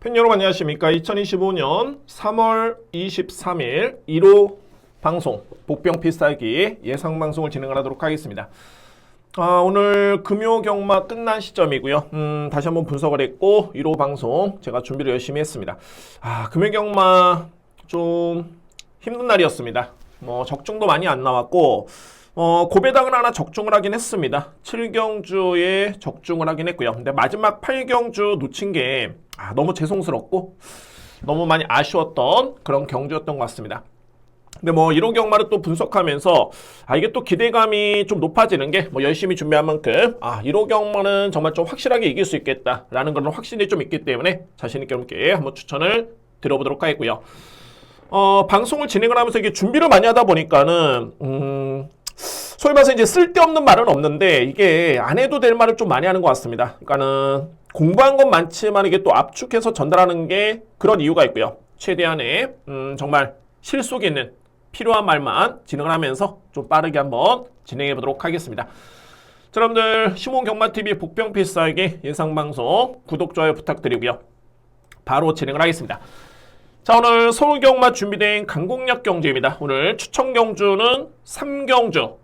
팬 여러분 안녕하십니까. 2025년 3월 23일 1호 방송 복병 필살기 예상방송을 진행하도록 하겠습니다. 오늘 금요경마 끝난 시점이고요. 다시 한번 분석을 했고 1호 방송 제가 준비를 열심히 했습니다. 금요경마 좀 힘든 날이었습니다. 적중도 많이 안 나왔고 고배당을 하나 적중을 하긴 했습니다. 7경주에 적중을 하긴 했고요. 근데 마지막 8경주 놓친 게 너무 죄송스럽고 너무 많이 아쉬웠던 그런 경주였던 것 같습니다. 근데 1호 경마를 또 분석하면서 이게 또 기대감이 좀 높아지는 게 열심히 준비한 만큼 1호 경마는 정말 좀 확실하게 이길 수 있겠다라는 그런 확신이 좀 있기 때문에 자신있게 여러분께 한번 추천을 드려보도록 하겠고요. 방송을 진행을 하면서 이게 준비를 많이 하다 보니까는 소위 말해서 이제 쓸데없는 말은 없는데 이게 안 해도 될 말을 좀 많이 하는 것 같습니다. 그러니까는 공부한 건 많지만 이게 또 압축해서 전달하는 게 그런 이유가 있고요. 최대한의 정말 실속 있는 필요한 말만 진행을 하면서 좀 빠르게 한번 진행해 보도록 하겠습니다. 자, 여러분들 시몬경마TV 복병필살기 예상방송 구독, 좋아요 부탁드리고요. 바로 진행을 하겠습니다. 자, 오늘 서울경마 준비된 강공략 경주입니다. 오늘 추천 경주는 3경주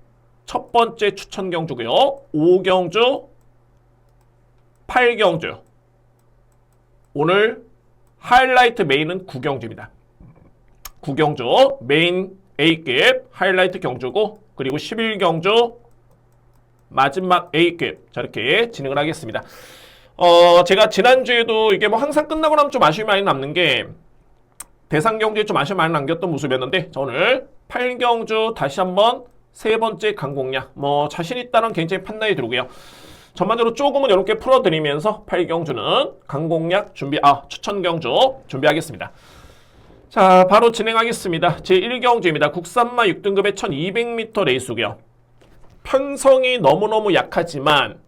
첫 번째 추천 경주고요. 5경주 8경주 오늘 하이라이트 메인은 9경주입니다. 9경주 메인 A급 하이라이트 경주고 그리고 11경주 마지막 A급 자 이렇게 진행을 하겠습니다. 제가 지난주에도 이게 항상 끝나고 나면 좀 아쉬움이 많이 남는 게 대상 경주에 좀 아쉬움 많이 남겼던 모습이었는데 오늘 8경주 다시 한번 세 번째 강공략 자신 있다는 굉장히 판단이 들고요. 전반적으로 조금은 이렇게 풀어드리면서 8경주는 강공략 준비 추천 경주 준비하겠습니다. 자, 바로 진행하겠습니다. 제1경주입니다. 국산마 6등급의 1200m 레이스고요. 편성이 너무너무 약하지만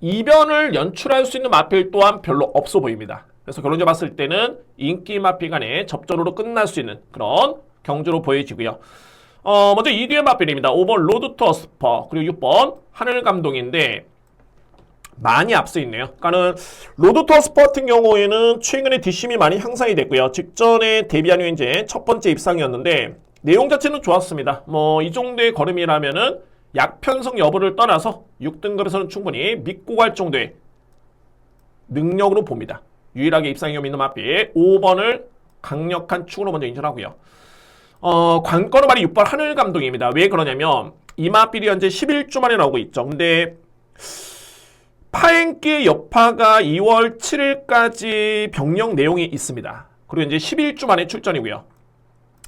이변을 연출할 수 있는 마필 또한 별로 없어 보입니다. 그래서 결론적으로 봤을 때는 인기 마필 간의 접전으로 끝날 수 있는 그런 경주로 보여지고요. 먼저 2뒤의 마필입니다. 5번 로드 투어 스퍼 그리고 6번 하늘감동인데 많이 앞서 있네요. 그러니까는 로드 투어 스퍼 같은 경우에는 최근에 뒷심이 많이 향상이 됐고요. 직전에 데뷔한 후 이제 첫 번째 입상이었는데 내용 자체는 좋았습니다. 이 정도의 걸음이라면은 약편성 여부를 떠나서 6등급에서는 충분히 믿고 갈 정도의 능력으로 봅니다. 유일하게 입상위험 있는 마필 5번을 강력한 축으로 먼저 인정하고요. 관건은 말이 6번 하늘감동입니다. 왜 그러냐면 이 마필이 현재 11주 만에 나오고 있죠. 근데 파행기의 여파가 2월 7일까지 병력 내용이 있습니다. 그리고 이제 11주 만에 출전이고요.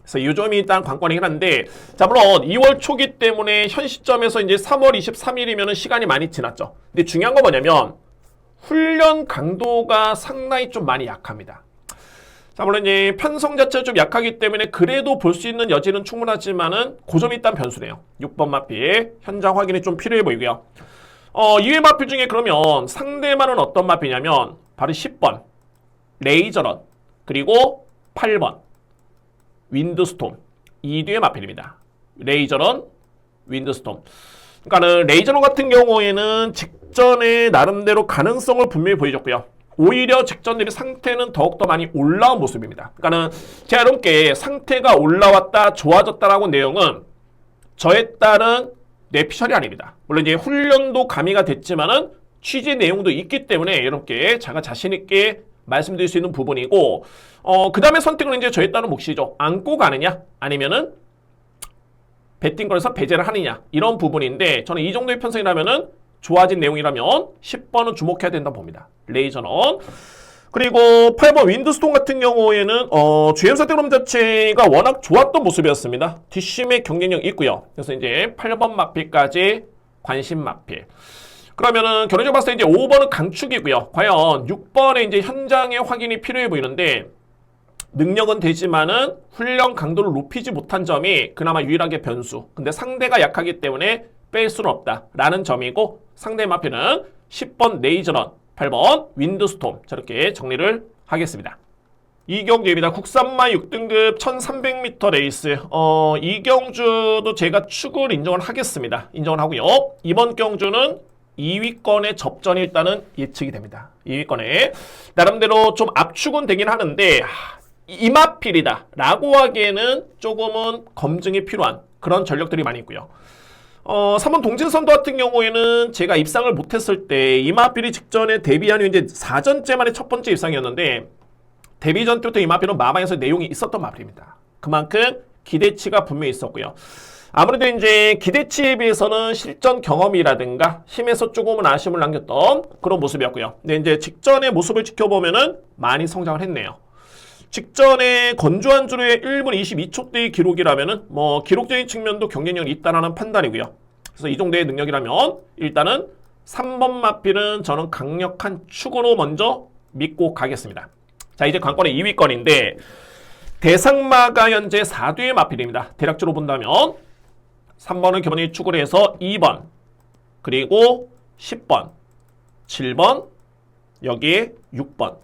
그래서 이 점이 일단 관건이긴 한데, 자, 물론 2월 초기 때문에 현 시점에서 이제 3월 23일이면 시간이 많이 지났죠. 근데 중요한 건 뭐냐면, 훈련 강도가 상당히 좀 많이 약합니다. 자, 물론 이제 편성 자체가 좀 약하기 때문에 그래도 볼 수 있는 여지는 충분하지만은 그 점이 일단 변수네요. 6번 마필 현장 확인이 좀 필요해 보이고요. 이외 마필 중에 그러면 상대만은 어떤 마필이냐면 바로 10번 레이저런 그리고 8번 윈드스톰 이 뒤의 마필입니다. 레이저런 윈드스톰 그러니까는 레이저런 같은 경우에는 직전에 나름대로 가능성을 분명히 보여줬고요. 오히려 직전 대비 상태는 더욱더 많이 올라온 모습입니다. 그러니까는 제가 여러분께 상태가 올라왔다 좋아졌다라고 내용은 저에 따른 내피셜이 아닙니다. 물론 이제 훈련도 가미가 됐지만은 취재 내용도 있기 때문에 여러분께 제가 자신있게 말씀드릴 수 있는 부분이고, 그 다음에 선택은 이제 저에 따른 몫이죠. 안고 가느냐, 아니면은 배팅걸에서 배제를 하느냐, 이런 부분인데, 저는 이 정도의 편성이라면은 좋아진 내용이라면 10번은 주목해야 된다고 봅니다. 레이저넌. 그리고 8번 윈드스톤 같은 경우에는 GM 선택론 자체가 워낙 좋았던 모습이었습니다. 뒷심의 경쟁력 있고요. 그래서 이제 8번 마필까지 관심 마필. 그러면은 결론적으로 봤을 때 이제 5번은 강축이고요. 과연 6번에 이제 현장의 확인이 필요해 보이는데 능력은 되지만은 훈련 강도를 높이지 못한 점이 그나마 유일하게 변수. 근데 상대가 약하기 때문에 뺄 수는 없다라는 점이고 상대 마필은 10번 레이저런 8번 윈드스톰 저렇게 정리를 하겠습니다. 이경주입니다. 국산마 6등급 1300m 레이스 이 경주도 제가 축을 인정을 하겠습니다. 인정을 하고요. 이번 경주는 2위권의 접전이 일단은 예측이 됩니다. 2위권에 나름대로 좀 압축은 되긴 하는데 이마필이다 라고 하기에는 조금은 검증이 필요한 그런 전력들이 많이 있고요. 3번 동진선도 같은 경우에는 제가 입상을 못했을 때 이마필이 직전에 데뷔한 후 이제 4전째 만에 첫 번째 입상이었는데 데뷔 전 때부터 이마필은 마방에서 내용이 있었던 마필입니다. 그만큼 기대치가 분명히 있었고요. 아무래도 이제 기대치에 비해서는 실전 경험이라든가 힘에서 조금은 아쉬움을 남겼던 그런 모습이었고요. 근데 이제 직전의 모습을 지켜보면은 많이 성장을 했네요. 직전에 건조한 주루의 1분 22초대의 기록이라면은 뭐 기록적인 측면도 경쟁력이 있다는 판단이고요. 그래서 이 정도의 능력이라면 일단은 3번 마필은 저는 강력한 축으로 먼저 믿고 가겠습니다. 자, 이제 관건의 2위권인데 대상마가 현재 4뒤의 마필입니다. 대략적으로 본다면 3번은 기본적인 축을 해서 2번 그리고 10번 7번 여기에 6번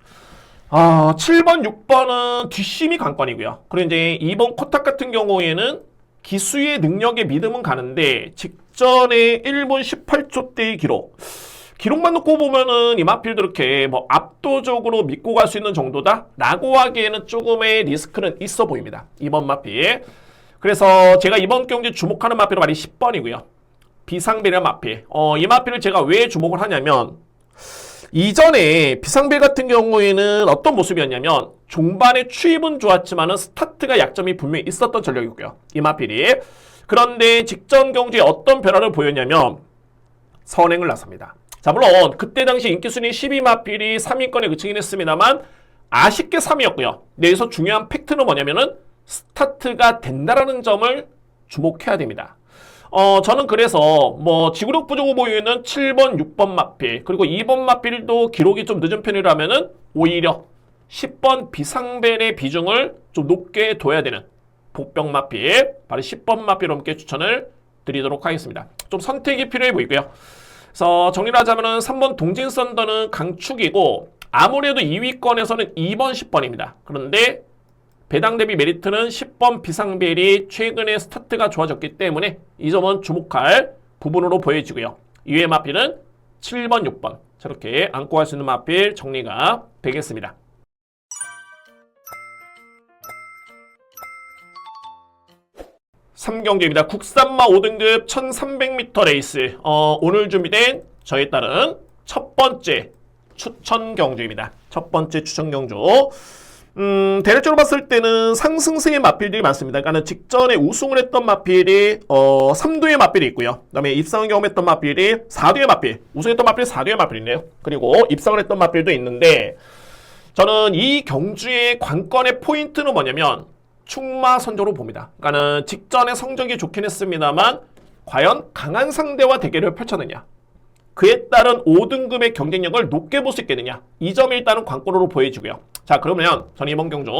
7번 6번은 뒷심이 관건이고요. 그리고 이제 2번 코탁 같은 경우에는 기수의 능력에 믿음은 가는데 직전에 1분 18초대의 기록만 놓고 보면은 이 마필도 이렇게 뭐 압도적으로 믿고 갈 수 있는 정도다 라고 하기에는 조금의 리스크는 있어 보입니다. 2번 마필. 그래서 제가 이번 경기에 주목하는 마필은 말이 10번이고요. 비상비례 마필. 이 마필을 제가 왜 주목을 하냐면 이전에 비상빌 같은 경우에는 어떤 모습이었냐면 종반의 추입은 좋았지만은 스타트가 약점이 분명히 있었던 전력이고요. 이 마필이. 그런데 직전 경주에 어떤 변화를 보였냐면 선행을 나섭니다. 자, 물론 그때 당시 인기순위 12마필이 3위권에 그치긴 했습니다만 아쉽게 3위였고요. 여기서 중요한 팩트는 뭐냐면은 스타트가 된다라는 점을 주목해야 됩니다. 저는 그래서 뭐 지구력 부족으로 보이는 7번, 6번 마필 그리고 2번 마필도 기록이 좀 늦은 편이라면은 오히려 10번 비상벨의 비중을 좀 높게 둬야 되는 복병 마필 바로 10번 마필 함께 추천을 드리도록 하겠습니다. 좀 선택이 필요해 보이고요. 그래서 정리를 하자면은 3번 동진 썬더는 강축이고 아무래도 2위권에서는 2번, 10번입니다. 그런데 배당 대비 메리트는 10번 비상벨이 최근에 스타트가 좋아졌기 때문에 이 점은 주목할 부분으로 보여지고요. 이외의 마필은 7번, 6번 저렇게 안고 갈 수 있는 마필 정리가 되겠습니다. (3경기입니다) 국산마 5등급 1300m 레이스 오늘 준비된 저에 따른 첫 번째 추천 경주입니다. 첫 번째 추천 경주. 대략적으로 봤을 때는 상승세의 마필들이 많습니다. 그러니까 직전에 우승을 했던 마필이 3두의 마필이 있고요. 그 다음에 입상을 경험했던 마필이 4두의 마필, 우승했던 마필이 4두의 마필이네요. 그리고 입상을 했던 마필도 있는데 저는 이 경주의 관건의 포인트는 뭐냐면 충마 선조로 봅니다. 그러니까는 직전에 성적이 좋긴 했습니다만 과연 강한 상대와 대결을 펼쳤느냐, 그에 따른 5등급의 경쟁력을 높게 볼 수 있겠느냐, 이 점이 일단은 관건으로 보여지고요. 자, 그러면 저는 이번 경주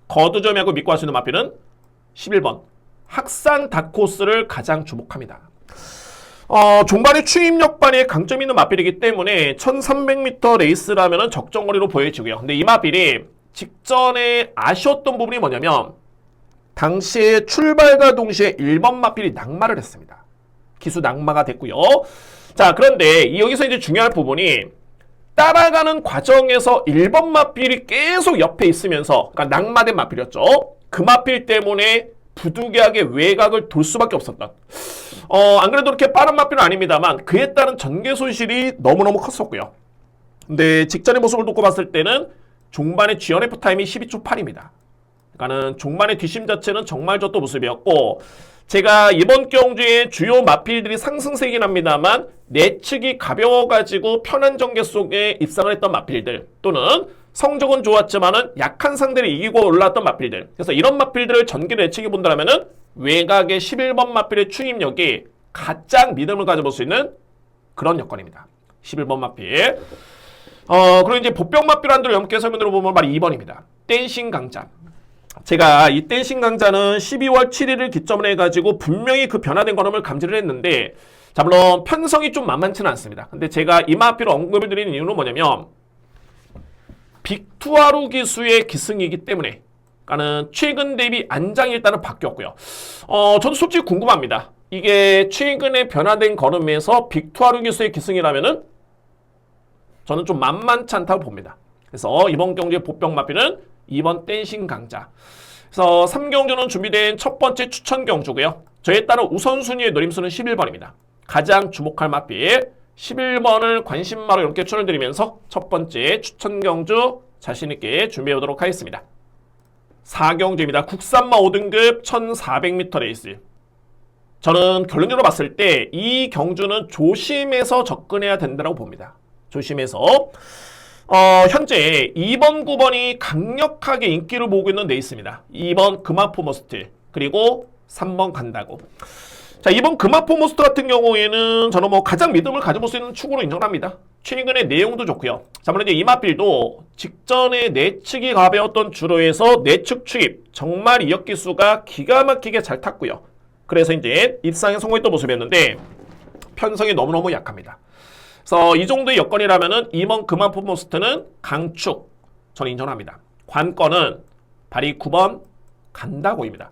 거두점하고 믿고 할 수 있는 마필은 11번 학산 다코스를 가장 주목합니다. 종반의 추임력반에 강점이 있는 마필이기 때문에 1300m 레이스라면 적정거리로 보여지고요. 근데 이 마필이 직전에 아쉬웠던 부분이 뭐냐면 당시에 출발과 동시에 1번 마필이 낙마를 했습니다. 기수 낙마가 됐고요. 자, 그런데 여기서 이제 중요한 부분이 따라가는 과정에서 1번 마필이 계속 옆에 있으면서, 그러니까 낙마된 마필이었죠. 그 마필 때문에 부득이하게 외곽을 돌 수밖에 없었던. 안 그래도 그렇게 빠른 마필은 아닙니다만 그에 따른 전개 손실이 너무너무 컸었고요. 근데 직전의 모습을 놓고 봤을 때는 종반의 GNF 타임이 12초 8입니다. 그러니까는 종반의 뒷심 자체는 정말 좋던 모습이었고, 제가 이번 경주의 주요 마필들이 상승세긴 합니다만 내측이 가벼워가지고 편한 전개 속에 입상을 했던 마필들, 또는 성적은 좋았지만은 약한 상대를 이기고 올라왔던 마필들, 그래서 이런 마필들을 전개를 내측해 본다면은 외곽의 11번 마필의 추임력이 가장 믿음을 가져볼 수 있는 그런 여건입니다. 11번 마필. 그리고 이제 복병 마필 한도를 염게 설명으로 보면 바로 2번입니다. 댄싱 강자. 제가 이 댄싱 강자는 12월 7일을 기점으로 해가지고 분명히 그 변화된 걸음을 감지를 했는데, 자, 물론 편성이 좀 만만치는 않습니다. 근데 제가 이 마필을 언급을 드리는 이유는 뭐냐면 빅투아루 기수의 기승이기 때문에, 그러니까는 최근 대비 안장이 일단은 바뀌었고요. 저도 솔직히 궁금합니다. 이게 최근에 변화된 걸음에서 빅투아루 기수의 기승이라면은 저는 좀 만만치 않다고 봅니다. 그래서 이번 경주의 보병 마필은 2번 댄싱 강자. 그래서 3경주는 준비된 첫 번째 추천 경주고요. 저에 따른 우선순위의 노림수는 11번입니다. 가장 주목할 마필 11번을 관심마로 이렇게 추천드리면서 첫 번째 추천 경주 자신있게 준비해보도록 하겠습니다. 4경주입니다. 국산마 5등급 1400m 레이스. 저는 결론적으로 봤을 때 이 경주는 조심해서 접근해야 된다고 봅니다. 조심해서. 현재 2번, 9번이 강력하게 인기를 모으고 있는 레이스입니다. 2번 금화포머스트, 그리고 3번 간다고. 자, 2번 금화포머스트 같은 경우에는 저는 뭐 가장 믿음을 가져볼 수 있는 축으로 인정합니다. 최근의 내용도 좋고요. 자, 물론 이제 이마필도 직전에 내측이 가벼웠던 주로에서 내측 추입, 정말 이역기수가 기가 막히게 잘 탔고요. 그래서 이제 입상에 성공했던 모습이었는데 편성이 너무너무 약합니다. 그래서 이 정도의 여건이라면은 2번 금화포머스트는 강축, 저는 인정합니다. 관건은 발이 9번 간다고입니다.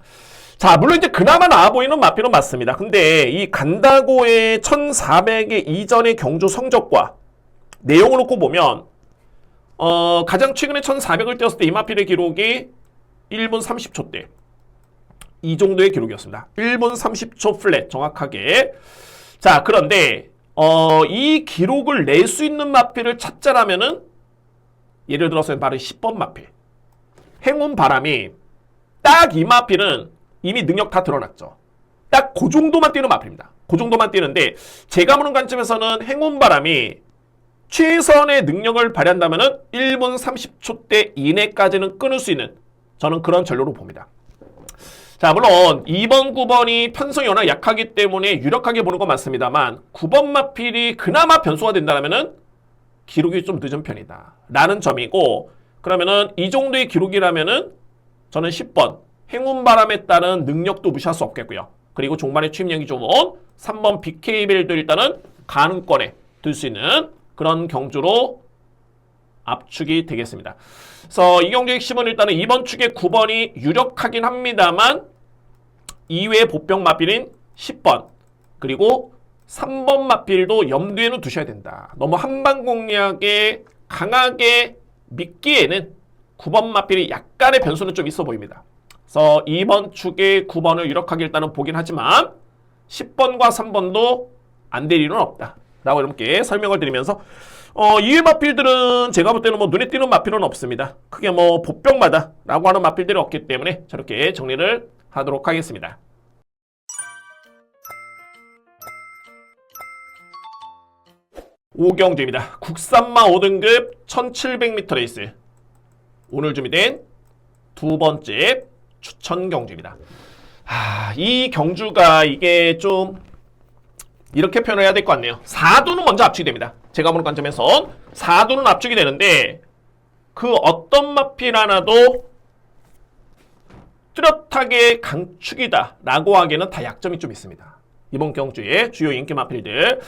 자, 물론 이제 그나마 나아 보이는 마필은 맞습니다. 근데 이 간다고의 1400의 이전의 경주 성적과 내용을 놓고 보면 가장 최근에 1400을 뛰었을 때 이 마필의 기록이 1분 30초대. 이 정도의 기록이었습니다. 1분 30초 플랫 정확하게. 자, 그런데 이 기록을 낼 수 있는 마필을 찾자라면은 예를 들어서 바로 10번 마필. 행운 바람이 딱 이 마필은 이미 능력 다 드러났죠. 딱 그 정도만 뛰는 마필입니다. 그 정도만 뛰는데 제가 보는 관점에서는 행운 바람이 최선의 능력을 발휘한다면은 1분 30초대 이내까지는 끊을 수 있는 저는 그런 전략으로 봅니다. 자, 물론 2번, 9번이 편성이 워낙 약하기 때문에 유력하게 보는 건 맞습니다만 9번 마필이 그나마 변수가 된다면은 기록이 좀 늦은 편이다 라는 점이고, 그러면은 이 정도의 기록이라면은 저는 10번 행운바람에 따른 능력도 무시할 수 없겠고요. 그리고 종말의 취임력이 좋은 3번 BK벨도 일단은 가능권에 들 수 있는 그런 경주로 압축이 되겠습니다. 그래서 이 경주의 핵심은 일단은 2번 축의 9번이 유력하긴 합니다만 이외의 보병 마필인 10번 그리고 3번 마필도 염두에는 두셔야 된다. 너무 한방 공략에 강하게 믿기에는 9번 마필이 약간의 변수는 좀 있어 보입니다. 그래서 2번 축의 9번을 유력하게 일단은 보긴 하지만 10번과 3번도 안 될 일은 없다 라고 이렇게 설명을 드리면서 이외 마필들은 제가 볼 때는 뭐 눈에 띄는 마필은 없습니다. 크게 뭐 보병마다 라고 하는 마필들이 없기 때문에 저렇게 정리를 하도록 하겠습니다. 오경주입니다. 국산마 5등급 1700m 레이스. 오늘 준비된 두 번째 추천 경주입니다. 이 경주가 이게 좀 이렇게 표현을 해야 될 것 같네요. 4두는 먼저 압축이 됩니다. 제가 보는 관점에선 4두는 압축이 되는데 그 어떤 마필 하나도 뚜렷하게 강축이다 라고 하기에는 다 약점이 좀 있습니다. 이번 경주의 주요 인기 마필들.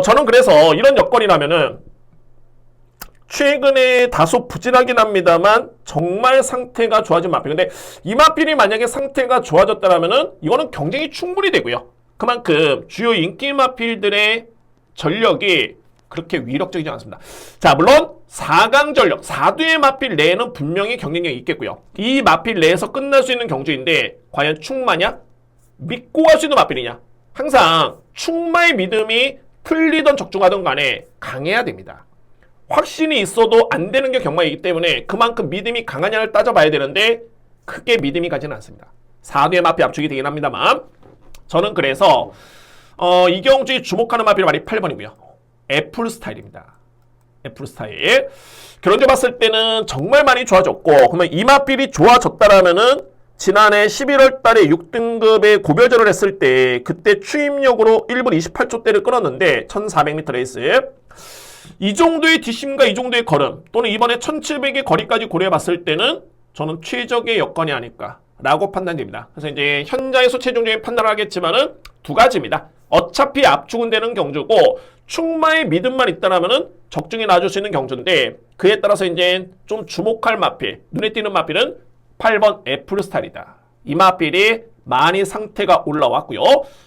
저는 그래서 이런 여건이라면은 최근에 다소 부진하긴 합니다만 정말 상태가 좋아진 마필. 근데 이 마필이 만약에 상태가 좋아졌다라면은 이거는 경쟁이 충분히 되고요. 그만큼 주요 인기 마필들의 전력이 그렇게 위력적이지 않습니다. 자, 물론 4강 전력, 4두의 마필 내에는 분명히 경쟁력이 있겠고요. 이 마필 내에서 끝날 수 있는 경주인데 과연 충마냐? 믿고 갈 수 있는 마필이냐? 항상 충마의 믿음이 틀리던 적중하던 간에 강해야 됩니다. 확신이 있어도 안 되는 게 경마이기 때문에 그만큼 믿음이 강하냐를 따져봐야 되는데 크게 믿음이 가지는 않습니다. 4두의 마필 압축이 되긴 합니다만 저는 그래서 이 경주에 주목하는 마필이 말이 8번이고요. 애플 스타일입니다. 애플 스타일. 결론적으로 봤을 때는 정말 많이 좋아졌고, 그러면 이 마필이 좋아졌다라면은 지난해 11월 달에 6등급에 고별전을 했을 때 그때 추임력으로 1분 28초대를 끊었는데 1400m 레이스. 이 정도의 뒷심과 이 정도의 걸음 또는 이번에 1700의 거리까지 고려해봤을 때는 저는 최적의 여건이 아닐까라고 판단됩니다. 그래서 이제 현장에서 최종적인 판단을 하겠지만은 두 가지입니다. 어차피 압축은 되는 경주고 충마의 믿음만 있다라면은 적중에 놔줄 수 있는 경주인데 그에 따라서 이제 좀 주목할 마필, 눈에 띄는 마필은 8번 애플 스타일이다. 이 마필이 많이 상태가 올라왔고요.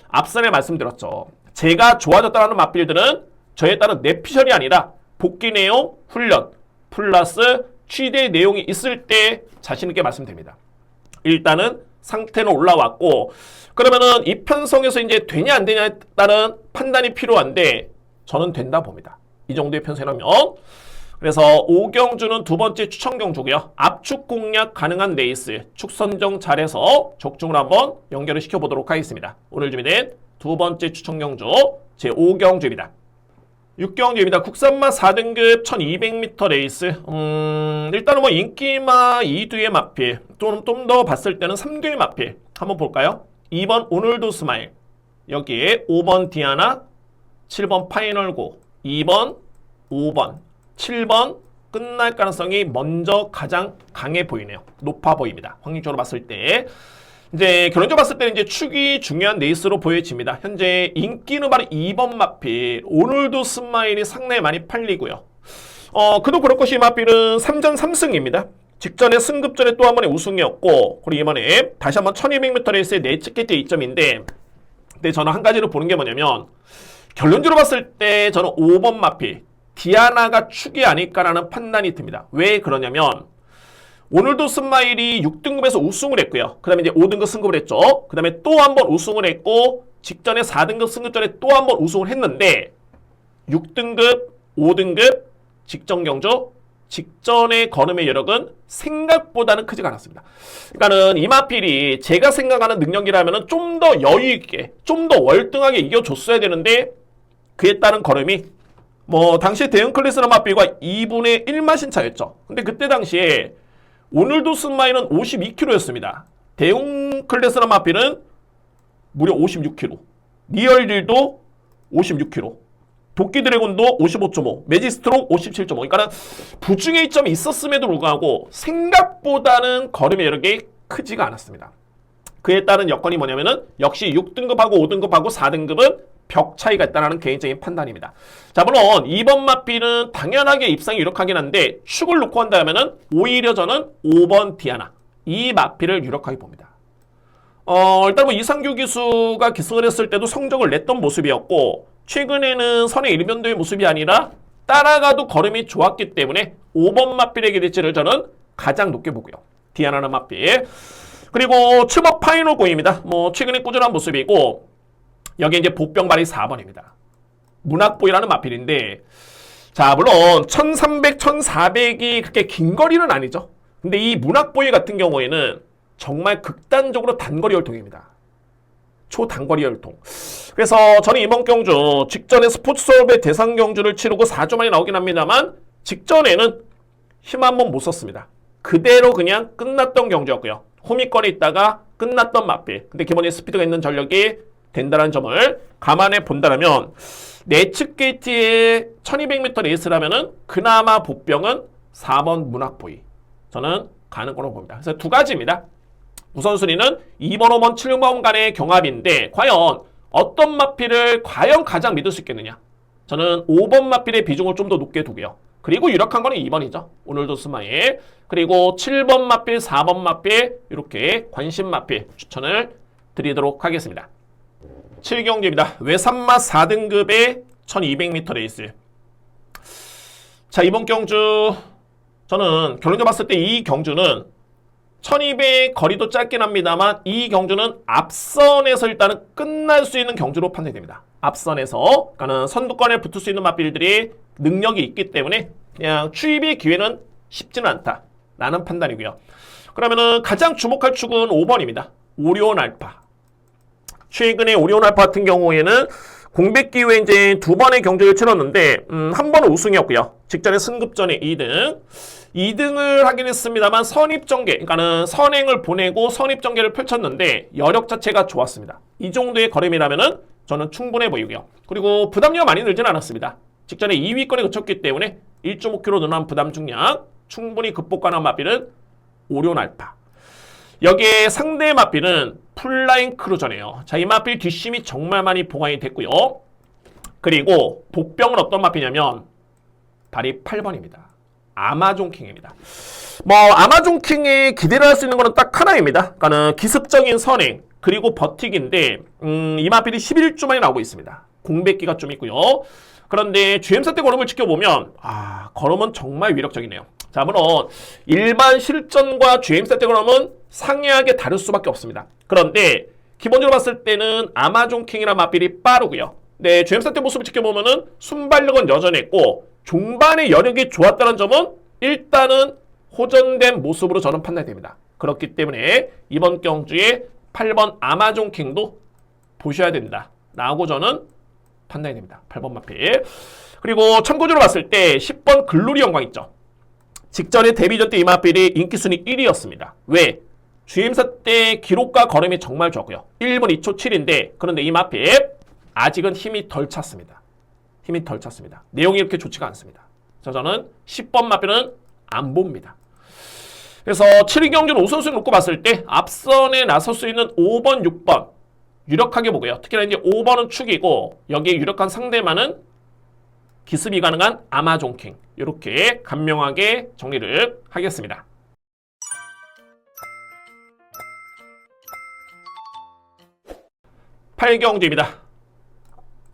앞선에 말씀드렸죠. 제가 좋아졌다는 맞빌들은 저에 따른 내피셜이 아니라 복귀 내용, 훈련, 플러스 취대 내용이 있을 때 자신있게 말씀드립니다. 일단은 상태는 올라왔고, 그러면은 이 편성에서 이제 되냐 안 되냐에 따른 판단이 필요한데 저는 된다 봅니다. 이 정도의 편성이라면. 그래서 오경주는 두 번째 추천 경주고요. 압축 공략 가능한 레이스, 축 선정 잘해서 적중을 한번 연결을 시켜보도록 하겠습니다. 오늘 준비된 두 번째 추천 경주 제5경주입니다. 6경주입니다. 국산마 4등급 1200m 레이스. 일단은 뭐 인기마 2두의 마필, 또는 좀 더 봤을 때는 3두의 마필 한번 볼까요? 2번 오늘도 스마일, 여기에 5번 디아나, 7번 파이널고, 2번, 5번, 7번 끝날 가능성이 먼저 가장 강해 보이네요. 높아 보입니다. 확률적으로 봤을 때. 이제 결론적으로 봤을 때는 이제 축이 중요한 레이스로 보여집니다. 현재 인기는 바로 2번 마필, 오늘도 스마일이 상당히 많이 팔리고요. 그도 그럴 것이 마필은 3전 3승입니다. 직전에 승급전에 또 한 번의 우승이었고, 그리고 이번에 다시 한번 1200m 레이스의 내치게트 2점인데, 근데 저는 한 가지를 보는 게 뭐냐면, 결론적으로 봤을 때 저는 5번 마필, 디아나가 축이 아닐까라는 판단이 듭니다. 왜 그러냐면, 오늘도 스마일이 6등급에서 우승을 했고요. 그 다음에 이제 5등급 승급을 했죠. 그 다음에 또 한 번 우승을 했고, 직전에 4등급 승급전에 또 한 번 우승을 했는데, 6등급, 5등급, 직전 경주, 직전의 걸음의 여력은 생각보다는 크지가 않았습니다. 그러니까는 이마필이 제가 생각하는 능력이라면 좀 더 여유있게, 좀 더 월등하게 이겨줬어야 되는데, 그에 따른 걸음이, 뭐, 당시 대형 클래스나 마필과 2분의 1마신 차였죠. 근데 그때 당시에, 오늘도 스마일은 52kg였습니다. 대형 클래스나 마필은 무려 56kg. 리얼딜도 56kg. 도끼 드래곤도 55.5, 매지스트록 57.5. 그러니까 부중의 이점이 있었음에도 불구하고 생각보다는 걸음의 여력이 크지가 않았습니다. 그에 따른 여건이 뭐냐면은 역시 6등급하고 5등급하고 4등급은 벽 차이가 있다는 개인적인 판단입니다. 자, 물론 2번 마필은 당연하게 입상이 유력하긴 한데 축을 놓고 한다면은 오히려 저는 5번 디아나, 이 마필을 유력하게 봅니다. 일단 뭐 이상규 기수가 기승을 했을 때도 성적을 냈던 모습이었고, 최근에는 선의 일변도의 모습이 아니라 따라가도 걸음이 좋았기 때문에 5번 마필의 기대치를 저는 가장 높게 보고요. 디아나는 마필. 그리고 7번 파이널 고입니다. 뭐 최근에 꾸준한 모습이고, 여기 이제 복병발이 4번입니다. 문학보이라는 마필인데, 자, 물론 1300, 1400이 그렇게 긴 거리는 아니죠. 근데 이 문학보이 같은 경우에는 정말 극단적으로 단거리 혈통입니다. 초단거리 혈통. 그래서 저는 이번 경주 직전에 스포츠 수업의 대상 경주를 치르고 4주 만에 나오긴 합니다만, 직전에는 힘 한 번 못 썼습니다. 그대로 그냥 끝났던 경주였고요. 호미권에 있다가 끝났던 마필. 근데 기본적인 스피드가 있는 전력이 된다는 점을 감안해 본다면, 내측 게이트의 1200m 레이스라면은 그나마 복병은 4번 문학보이. 저는 가는 거로 봅니다. 그래서 두 가지입니다. 우선순위는 2번, 5번, 7번 간의 경합인데, 과연 어떤 마필을 과연 가장 믿을 수 있겠느냐? 저는 5번 마필의 비중을 좀 더 높게 두고요. 그리고 유력한 거는 2번이죠. 오늘도 스마일. 그리고 7번 마필, 4번 마필, 이렇게 관심 마필 추천을 드리도록 하겠습니다. 7경주입니다. 외산마 4등급의 1200m 레이스. 자, 이번 경주 저는 결론적으로 봤을 때 이 경주는 1200 거리도 짧긴 합니다만, 이 경주는 앞선에서 일단은 끝날 수 있는 경주로 판단됩니다. 앞선에서, 그러니까 선두권에 붙을 수 있는 마필들이 능력이 있기 때문에 그냥 추입의 기회는 쉽지는 않다라는 판단이고요. 그러면은 가장 주목할 축은 5번입니다. 오리온 알파. 최근에 오리온 알파 같은 경우에는 공백 기회에 이제 두 번의 경주를 치렀는데, 한 번은 우승이었고요. 직전에 승급전에 2등을 하긴 했습니다만, 선입전개, 그러니까는 선행을 보내고 선입전개를 펼쳤는데 여력 자체가 좋았습니다. 이 정도의 걸음이라면은 저는 충분해 보이고요. 그리고 부담료가 많이 늘진 않았습니다. 직전에 2위권에 그쳤기 때문에 1.5kg 늘어난 부담 중량 충분히 극복 가능한 마필은 오리온 알파. 여기에 상대 마필은 풀라인 크루저네요. 자, 이 마필 뒷심이 정말 많이 보강이 됐고요. 그리고 복병은 어떤 마필이냐면 발이 8번입니다. 아마존킹입니다. 뭐 아마존킹에 기대를 할 수 있는 거는 딱 하나입니다. 그러니까는 기습적인 선행, 그리고 버티기인데 이 마필이 11주만에 나오고 있습니다. 공백기가 좀 있고요. 그런데 GM사 때 걸음을 지켜보면 걸음은 정말 위력적이네요. 자, 물론 일반 실전과 GM사 때 걸음은 상이하게 다를 수밖에 없습니다. 그런데 기본적으로 봤을 때는 아마존킹이나 마필이 빠르고요. 네, GM사 때 모습을 지켜보면은 순발력은 여전했고 종반의 여력이 좋았다는 점은 일단은 호전된 모습으로 저는 판단이 됩니다. 그렇기 때문에 이번 경주에 8번 아마존킹도 보셔야 된다 라고 저는 판단이 됩니다. 8번 마필. 그리고 참고적으로 봤을 때 10번 글로리 영광 있죠. 직전에 데뷔전 때 이 마필이 인기순위 1위였습니다. 왜? GM사 때 기록과 걸음이 정말 좋았고요. 1분 2초 7인데 그런데 이 마필 아직은 힘이 덜 찼습니다. 힘이 덜 찼습니다. 내용이 이렇게 좋지가 않습니다. 그래서 저는 10번 마필은 안 봅니다. 그래서 7위 경주는 우선순위 놓고 봤을 때 앞선에 나설 수 있는 5번, 6번 유력하게 보고요. 특히나 이제 5번은 축이고 여기에 유력한 상대만은 기습이 가능한 아마존킹. 이렇게 간명하게 정리를 하겠습니다. 8경주입니다.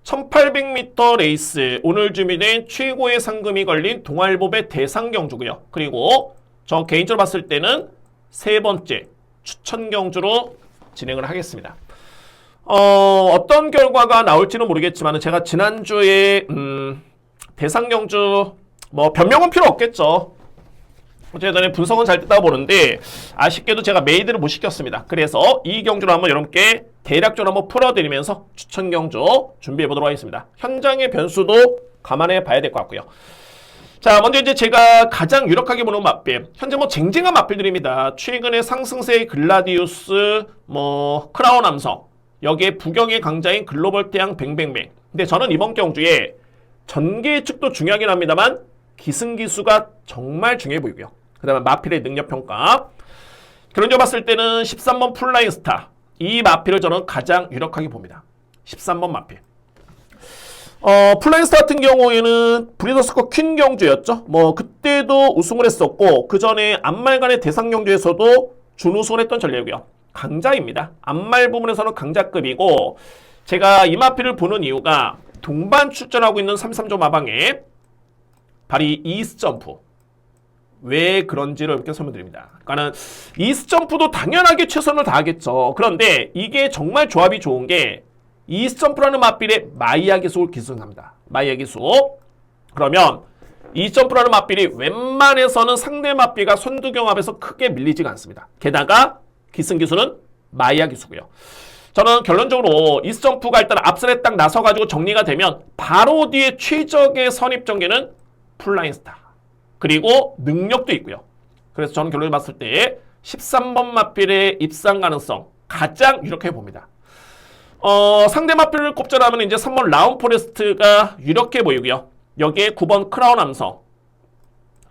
1800m 레이스 오늘 준비된 최고의 상금이 걸린 동아일보배 대상경주고요. 그리고 저 개인적으로 봤을 때는 세 번째 추천 경주로 진행을 하겠습니다. 어떤 결과가 나올지는 모르겠지만 제가 지난주에 대상경주 뭐 변명은 필요 없겠죠. 어쨌든 분석은 잘 됐다고 보는데 아쉽게도 제가 메이드를 못 시켰습니다. 그래서 이 경주를 한번 여러분께 대략적으로 한번 풀어드리면서 추천 경주 준비해 보도록 하겠습니다. 현장의 변수도 감안해 봐야 될 것 같고요. 자, 먼저 이제 제가 가장 유력하게 보는 마필. 현재 뭐 쟁쟁한 마필들입니다. 최근에 상승세의 글라디우스, 크라운 함성, 여기에 부경의 강자인 글로벌 태양 뱅뱅뱅. 근데 저는 이번 경주에 전개 예측도 중요하긴 합니다만 기승기수가 정말 중요해 보이고요. 그 다음에 마필의 능력평가. 그런 점 봤을 때는 13번 플라잉 스타. 이 마필을 저는 가장 유력하게 봅니다. 13번 마필. 플라잉 스타 같은 경우에는 브리더스컵 퀸 경주였죠. 그때도 우승을 했었고, 그 전에 안말간의 대상 경주에서도 준우승을 했던 전례고요. 강자입니다. 안말 부분에서는 강자급이고, 제가 이 마필을 보는 이유가 동반 출전하고 있는 33조 마방에 발이 이스 점프. 왜 그런지를 이렇게 설명드립니다. 그러니까는 이스 점프도 당연하게 최선을 다하겠죠. 그런데 이게 정말 조합이 좋은 게 이스 점프라는 마필에 마이야 기술을 기승합니다. 마이야 기술. 그러면 이스 점프라는 마필이 웬만해서는 상대 마필과 선두경합에서 크게 밀리지가 않습니다. 게다가 기승 기술은 마이야 기술고요. 저는 결론적으로 이스 점프가 일단 앞선에 딱 나서가지고 정리가 되면 바로 뒤에 최적의 선입전개는 플라잉 스타. 그리고 능력도 있고요. 그래서 저는 결론을 봤을 때 13번 마필의 입상 가능성 가장 유력해 봅니다. 상대 마필을 꼽자라면 이제 3번 라운 포레스트가 유력해 보이고요. 여기에 9번 크라운 함성.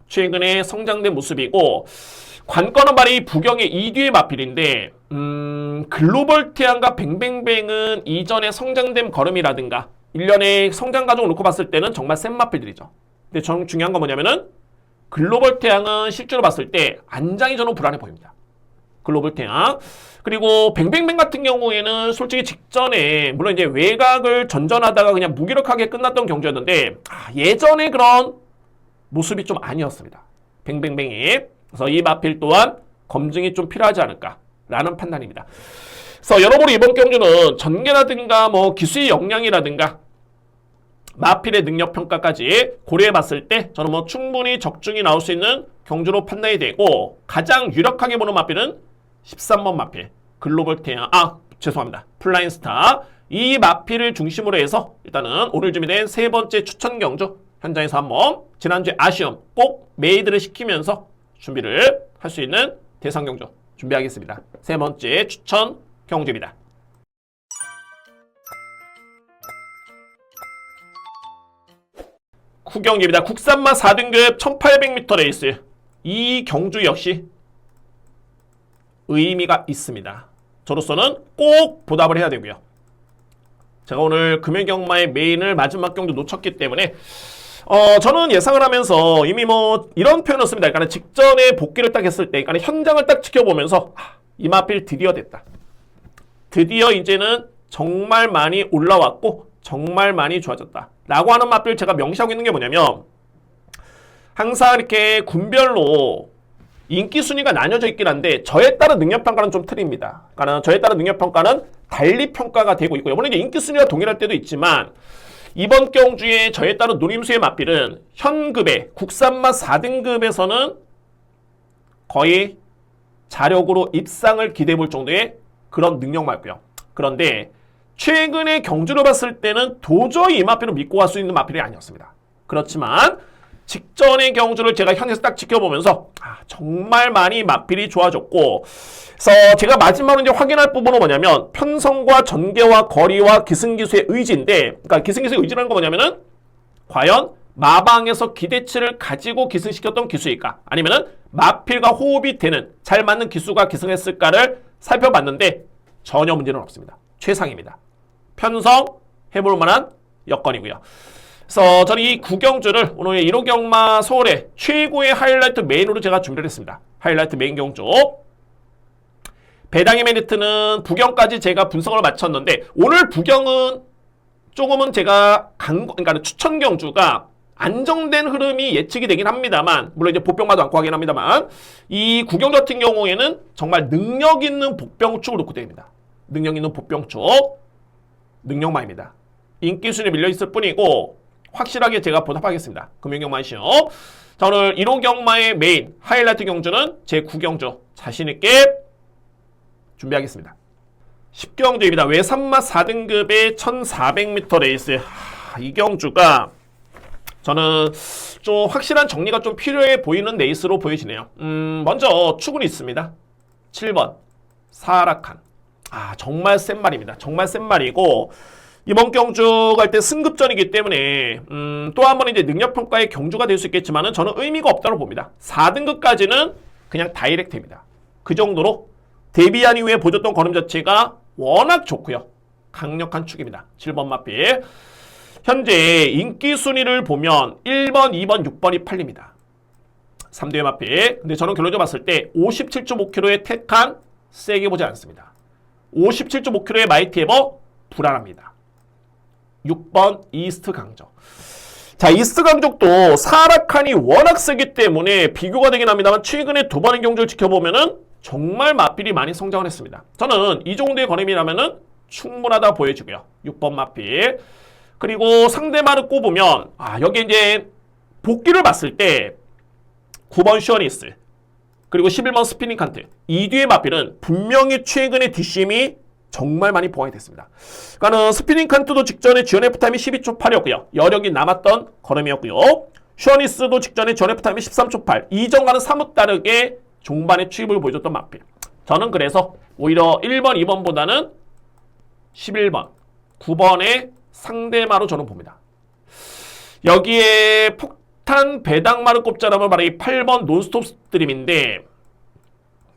최근에 성장된 모습이고 관건은 말이 부경의 2뒤의 마필인데 글로벌 태양과 뱅뱅뱅은 이전에 성장된 걸음이라든가 1년의 성장 과정을 놓고 봤을 때는 정말 센 마필들이죠. 근데 저는 중요한 건 뭐냐면은 글로벌 태양은 실제로 봤을 때 안장이 저는 불안해 보입니다. 글로벌 태양. 그리고 뱅뱅뱅 같은 경우에는 솔직히 직전에 물론 이제 외곽을 전전하다가 그냥 무기력하게 끝났던 경주였는데 예전에 그런 모습이 좀 아니었습니다. 뱅뱅뱅이. 그래서 이 마필 또한 검증이 좀 필요하지 않을까라는 판단입니다. 그래서 여러모로 이번 경주는 전개라든가 기수의 역량이라든가 마필의 능력 평가까지 고려해 봤을 때 저는 충분히 적중이 나올 수 있는 경주로 판단이 되고 가장 유력하게 보는 마필은 13번 마필 글로벌 태양 죄송합니다. 플라잉 스타. 이 마필을 중심으로 해서 일단은 오늘 준비된 세 번째 추천 경주 현장에서 한번 지난주에 아쉬움 꼭 메이드를 시키면서 준비를 할 수 있는 대상 경주 준비하겠습니다. 세 번째 추천 경주입니다. 구경주입니다. 국산마 4등급 1800m 레이스. 이 경주 역시 의미가 있습니다. 저로서는 꼭 보답을 해야 되고요. 제가 오늘 금연경마의 메인을 마지막 경주 놓쳤기 때문에 저는 예상을 하면서 이미 이런 표현을 씁니다. 그러니까 직전에 복귀를 딱 했을 때, 그러니까 현장을 딱 지켜보면서 이 마필 드디어 됐다. 드디어 이제는 정말 많이 올라왔고 정말 많이 좋아졌다 라고 하는 맛을 제가 명시하고 있는 게 뭐냐면, 항상 이렇게 군별로 인기 순위가 나뉘어져 있긴 한데 저에 따른 능력평가는 좀 틀립니다. 그러니까 저에 따른 능력평가는 달리 평가가 되고 있고요. 물론 이제 인기 순위가 동일할 때도 있지만, 이번 경주에 저에 따른 노림수의 맛빌은 현급의 국산맛 4등급에서는 거의 자력으로 입상을 기대해 볼 정도의 그런 능력 맛고요. 그런데 최근의 경주를 봤을 때는 도저히 이 맛빌을 믿고 갈 수 있는 맛빌이 아니었습니다. 그렇지만 직전의 경주를 제가 현에서 딱 지켜보면서 정말 많이 맛빌이 좋아졌고, 그래서 제가 마지막으로 이제 확인할 부분은 뭐냐면 편성과 전개와 거리와 기승기수의 의지인데, 그러니까 기승기수의 의지라는 건 뭐냐면은 과연 마방에서 기대치를 가지고 기승시켰던 기수일까, 아니면은 마필과 호흡이 되는 잘 맞는 기수가 기승했을까를 살펴봤는데 전혀 문제는 없습니다. 최상입니다. 편성해볼 만한 여건이고요. 그래서 저는 이 구경주를 오늘 1호 경마 서울의 최고의 하이라이트 메인으로 제가 준비를 했습니다. 하이라이트 메인 경주. 배당의 메리트는 부경까지 제가 분석을 마쳤는데, 오늘 부경은 조금은 제가 그러니까 추천 경주가 안정된 흐름이 예측이 되긴 합니다만, 물론 이제 복병마도 않고 하긴 합니다만, 이 구경 같은 경우에는 정말 능력 있는 복병축을 놓고 됩니다. 능력 있는 복병축, 능력마입니다. 인기순위 밀려있을 뿐이고 확실하게 제가 보답하겠습니다. 금융경마 시험. 자, 오늘 1호 경마의 메인 하이라이트 경주는 제 9경주 자신있게 준비하겠습니다. 10경주입니다. 외산맛 4등급의 1400m 레이스. 이 경주가 저는 좀 확실한 정리가 좀 필요해 보이는 레이스로 보여지네요. 먼저 축은 있습니다. 7번 사라칸. 정말 센 말입니다. 정말 센 말이고, 이번 경주 갈 때 승급전이기 때문에 또 한 번 이제 능력평가의 경주가 될 수 있겠지만은 저는 의미가 없다고 봅니다. 4등급까지는 그냥 다이렉트입니다. 그 정도로 데뷔한 이후에 보여줬던 걸음 자체가 워낙 좋고요. 강력한 축입니다. 7번 마필. 현재 인기 순위를 보면 1번, 2번, 6번이 팔립니다. 3대 마필. 근데 저는 결론적으로 봤을 때 57.5kg의 테칸 세게 보지 않습니다. 57.5kg의 마이티 에버 불안합니다. 6번 이스트 강적. 자, 이스트 강적도 사라칸이 워낙 세기 때문에 비교가 되긴 합니다만, 최근에 두 번의 경주를 지켜보면은 정말 마필이 많이 성장을 했습니다. 저는 이 정도의 걸음이라면은 충분하다 보여지고요. 6번 마필. 그리고 상대마를 꼽으면, 여기 이제 복귀를 봤을 때 9번 슈어니스, 그리고 11번 스피닝 칸트, 이 뒤의 마필은 분명히 최근에 DCM이 정말 많이 보완이 됐습니다. 그러니까는 스피닝 칸트도 직전에 GNF 타임이 12초 8이었고요. 여력이 남았던 걸음이었고요. 슈어니스도 직전에 GNF 타임이 13초 8. 이전과는 사뭇 다르게 종반의 추입을 보여줬던 마필. 저는 그래서 오히려 1번, 2번보다는 11번, 9번의 상대마로 저는 봅니다. 여기에 폭탄 배당마를 꼽자라면 바로 이 8번 논스톱 스트림인데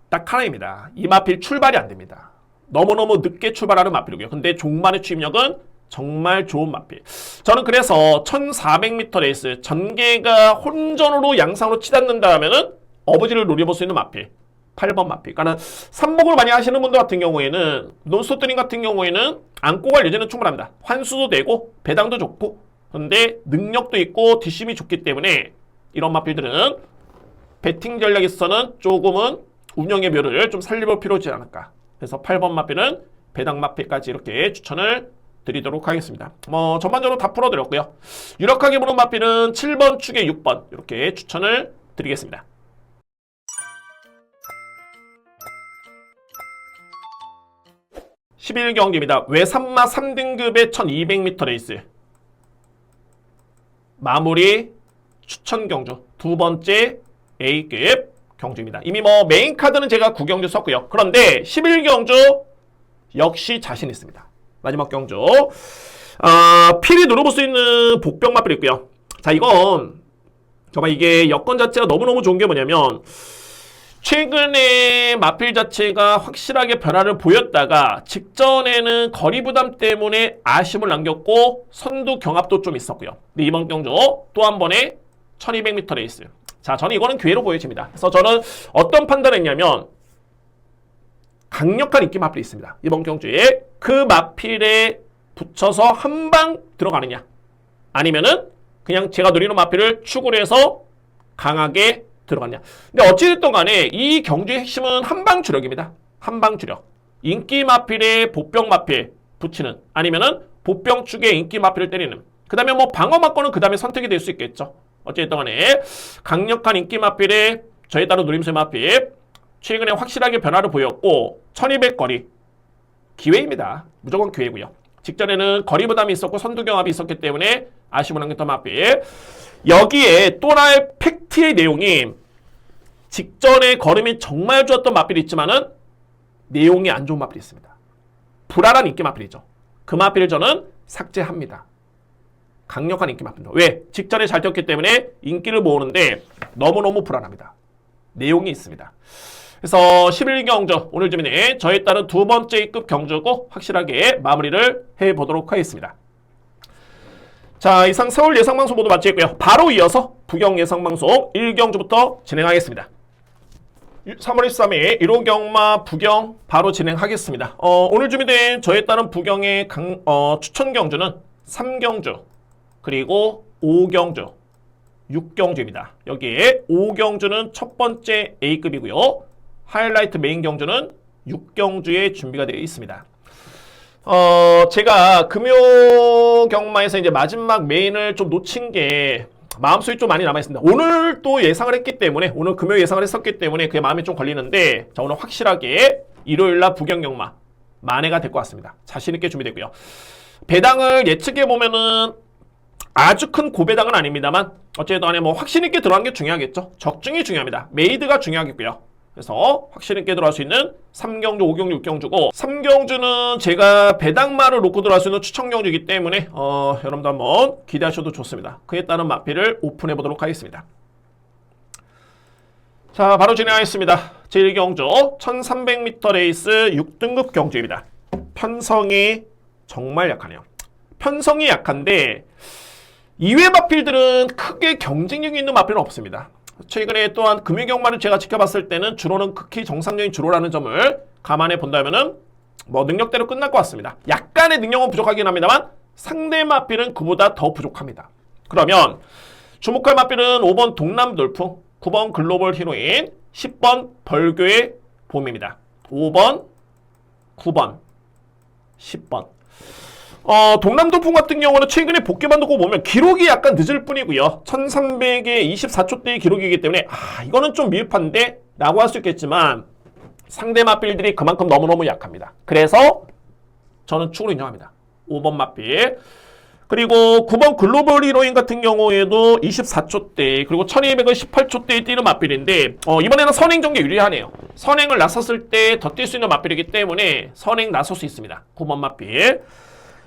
딱 하나입니다. 이 마필 출발이 안 됩니다. 너무너무 늦게 출발하는 마필이고요. 근데 종반의 추입력은 정말 좋은 마필. 저는 그래서 1400m 레이스 전개가 혼전으로 양상으로 치닫는다면은 어버지를 노려볼 수 있는 마필. 8번 마필. 그러니까 삽목을 많이 하시는 분들 같은 경우에는, 논스톱드림 같은 경우에는 안고 갈 여지는 충분합니다. 환수도 되고 배당도 좋고, 근데 능력도 있고 뒷심이 좋기 때문에 이런 마필들은 배팅 전략에서는 조금은 운영의 묘를 좀 살려볼 필요가 있지 않을까. 그래서 8번 마필은 배당 마필까지 이렇게 추천을 드리도록 하겠습니다. 전반적으로 다 풀어드렸고요. 유력하게 보는 마필은 7번 축에 6번 이렇게 추천을 드리겠습니다. (11경기입니다) 외산마 3등급의 1200m 레이스 마무리 추천 경주 두 번째 A급 경주입니다. 이미 메인 카드는 제가 9경주 썼고요. 그런데 11경주 역시 자신 있습니다. 마지막 경주. 필히 누려볼 수 있는 복병 마필이 있고요. 자, 이건 정말 이게 여건 자체가 너무너무 좋은 게 뭐냐면, 최근에 마필 자체가 확실하게 변화를 보였다가 직전에는 거리 부담 때문에 아쉬움을 남겼고 선두 경합도 좀 있었고요. 근데 이번 경주 또 한 번에 1200m 레이스. 자, 저는 이거는 기회로 보여집니다. 그래서 저는 어떤 판단을 했냐면, 강력한 인기 마필이 있습니다. 이번 경주에 그 마필에 붙여서 한 방 들어가느냐, 아니면은 그냥 제가 노리는 마필을 축을 해서 강하게 들어가느냐. 근데 어찌됐든 간에 이 경주의 핵심은 한방 주력입니다. 한방 주력. 인기 마필에 보병 마필 붙이는, 아니면은 보병 축에 인기 마필을 때리는. 그 다음에 뭐 방어 맞고는 그 다음에 선택이 될 수 있겠죠. 어쨌든 간에 강력한 인기 마필에 저에 따른 노림수의 마필, 최근에 확실하게 변화를 보였고 1200 거리 기회입니다. 무조건 기회고요. 직전에는 거리 부담이 있었고 선두 경합이 있었기 때문에 아쉬움을 남겼던 마필. 여기에 또 하나의 팩트의 내용이 직전에 걸음이 정말 좋았던 마필이 있지만은 내용이 안 좋은 마필이 있습니다. 불안한 인기 마필이죠. 그 마필을 저는 삭제합니다. 강력한 인기 마필입니다. 왜? 직전에 잘 뛰었기 때문에 인기를 모으는데 너무너무 불안합니다. 내용이 있습니다. 그래서 11경주 오늘 주민의 저에 따른 두 번째 급 경주고 확실하게 마무리를 해보도록 하겠습니다. 자, 이상 서울 예상방송 모두 마치겠고요. 바로 이어서 부경 예상방송 1경주부터 진행하겠습니다. 3월 23일 1호 경마 부경 바로 진행하겠습니다. 오늘 준비된 저에 따른 부경의 추천 경주는 3경주 그리고 5경주 6경주입니다. 여기에 5경주는 첫 번째 A급이고요. 하이라이트 메인 경주는 6경주에 준비가 되어 있습니다. 제가 금요 경마에서 이제 마지막 메인을 좀 놓친 게 마음속에 좀 많이 남아있습니다. 오늘 또 예상을 했기 때문에, 오늘 금요 예상을 했었기 때문에 그게 마음에 좀 걸리는데, 자, 오늘 확실하게 일요일날 부경 경마 만회가 될 것 같습니다. 자신있게 준비되고요. 배당을 예측해보면은 아주 큰 고배당은 아닙니다만, 어쨌든 간에 뭐 확신있게 들어간 게 중요하겠죠. 적중이 중요합니다. 메이드가 중요하겠고요. 그래서 확신있게 들어갈 수 있는 3경주, 5경주, 6경주고 3경주는 제가 배당마를 놓고 들어갈 수 있는 추천경주이기 때문에 여러분도 한번 기대하셔도 좋습니다. 그에 따른 마필을 오픈해 보도록 하겠습니다. 자, 바로 진행하겠습니다. 제1경주 1300m 레이스 6등급 경주입니다. 편성이 정말 약하네요. 편성이 약한데 이외 마필들은 크게 경쟁력이 있는 마필은 없습니다. 최근에 또한 금요경마를 제가 지켜봤을 때는 주로는 극히 정상적인 주로라는 점을 감안해 본다면은 뭐 능력대로 끝날 것 같습니다. 약간의 능력은 부족하긴 합니다만 상대 마필은 그보다 더 부족합니다. 그러면 주목할 마필은 5번 동남돌풍, 9번 글로벌 히로인, 10번 벌교의 봄입니다. 5번, 9번, 10번. 동남돌풍 같은 경우는 최근에 복귀만 두고 보면 기록이 약간 늦을 뿐이고요. 1300에 24초대의 기록이기 때문에 이거는 좀 미흡한데 라고 할 수 있겠지만 상대 마필들이 그만큼 너무너무 약합니다. 그래서 저는 축으로 인정합니다. 5번 마필. 그리고 9번 글로벌 히로인 같은 경우에도 24초대 그리고 1200은 18초대에 뛰는 마필인데 이번에는 선행 전개 유리하네요. 선행을 나섰을 때 더 뛸 수 있는 마필이기 때문에 선행 나설 수 있습니다. 9번 마필.